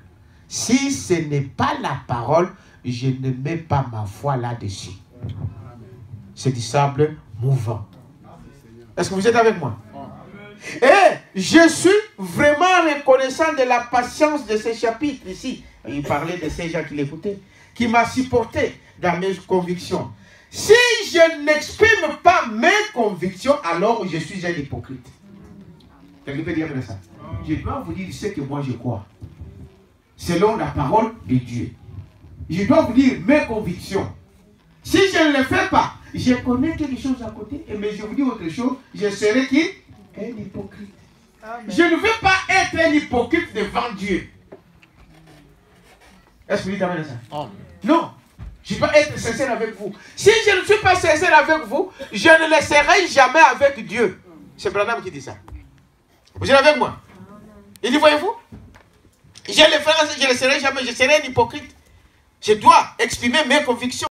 [SPEAKER 2] Si ce n'est pas la parole, je ne mets pas ma foi là-dessus. C'est du sable mouvant. Est-ce que vous êtes avec moi? Et je suis vraiment reconnaissant de la patience de ce chapitre ici. Il parlait de ces gens qui l'écoutaient, qui m'a supporté dans mes convictions. Si je n'exprime pas mes convictions, alors je suis un hypocrite. Quelqu'un peut dire ça? Je dois vous dire ce que moi je crois, selon la parole de Dieu. Je dois vous dire mes convictions. Si je ne le fais pas, je connais quelque chose à côté, mais je vous dis autre chose, je serai qui? Un hypocrite. Amen. Je ne veux pas être un hypocrite devant Dieu. Est-ce que vous dites amen à ça? Amen. Non. Je dois être sincère avec vous. Si je ne suis pas sincère avec vous, je ne le serai jamais avec Dieu. C'est Branham qui dit ça. Vous êtes avec moi? Il dit, voyez-vous, je ne le serai jamais, je serai un hypocrite. Je dois exprimer mes convictions.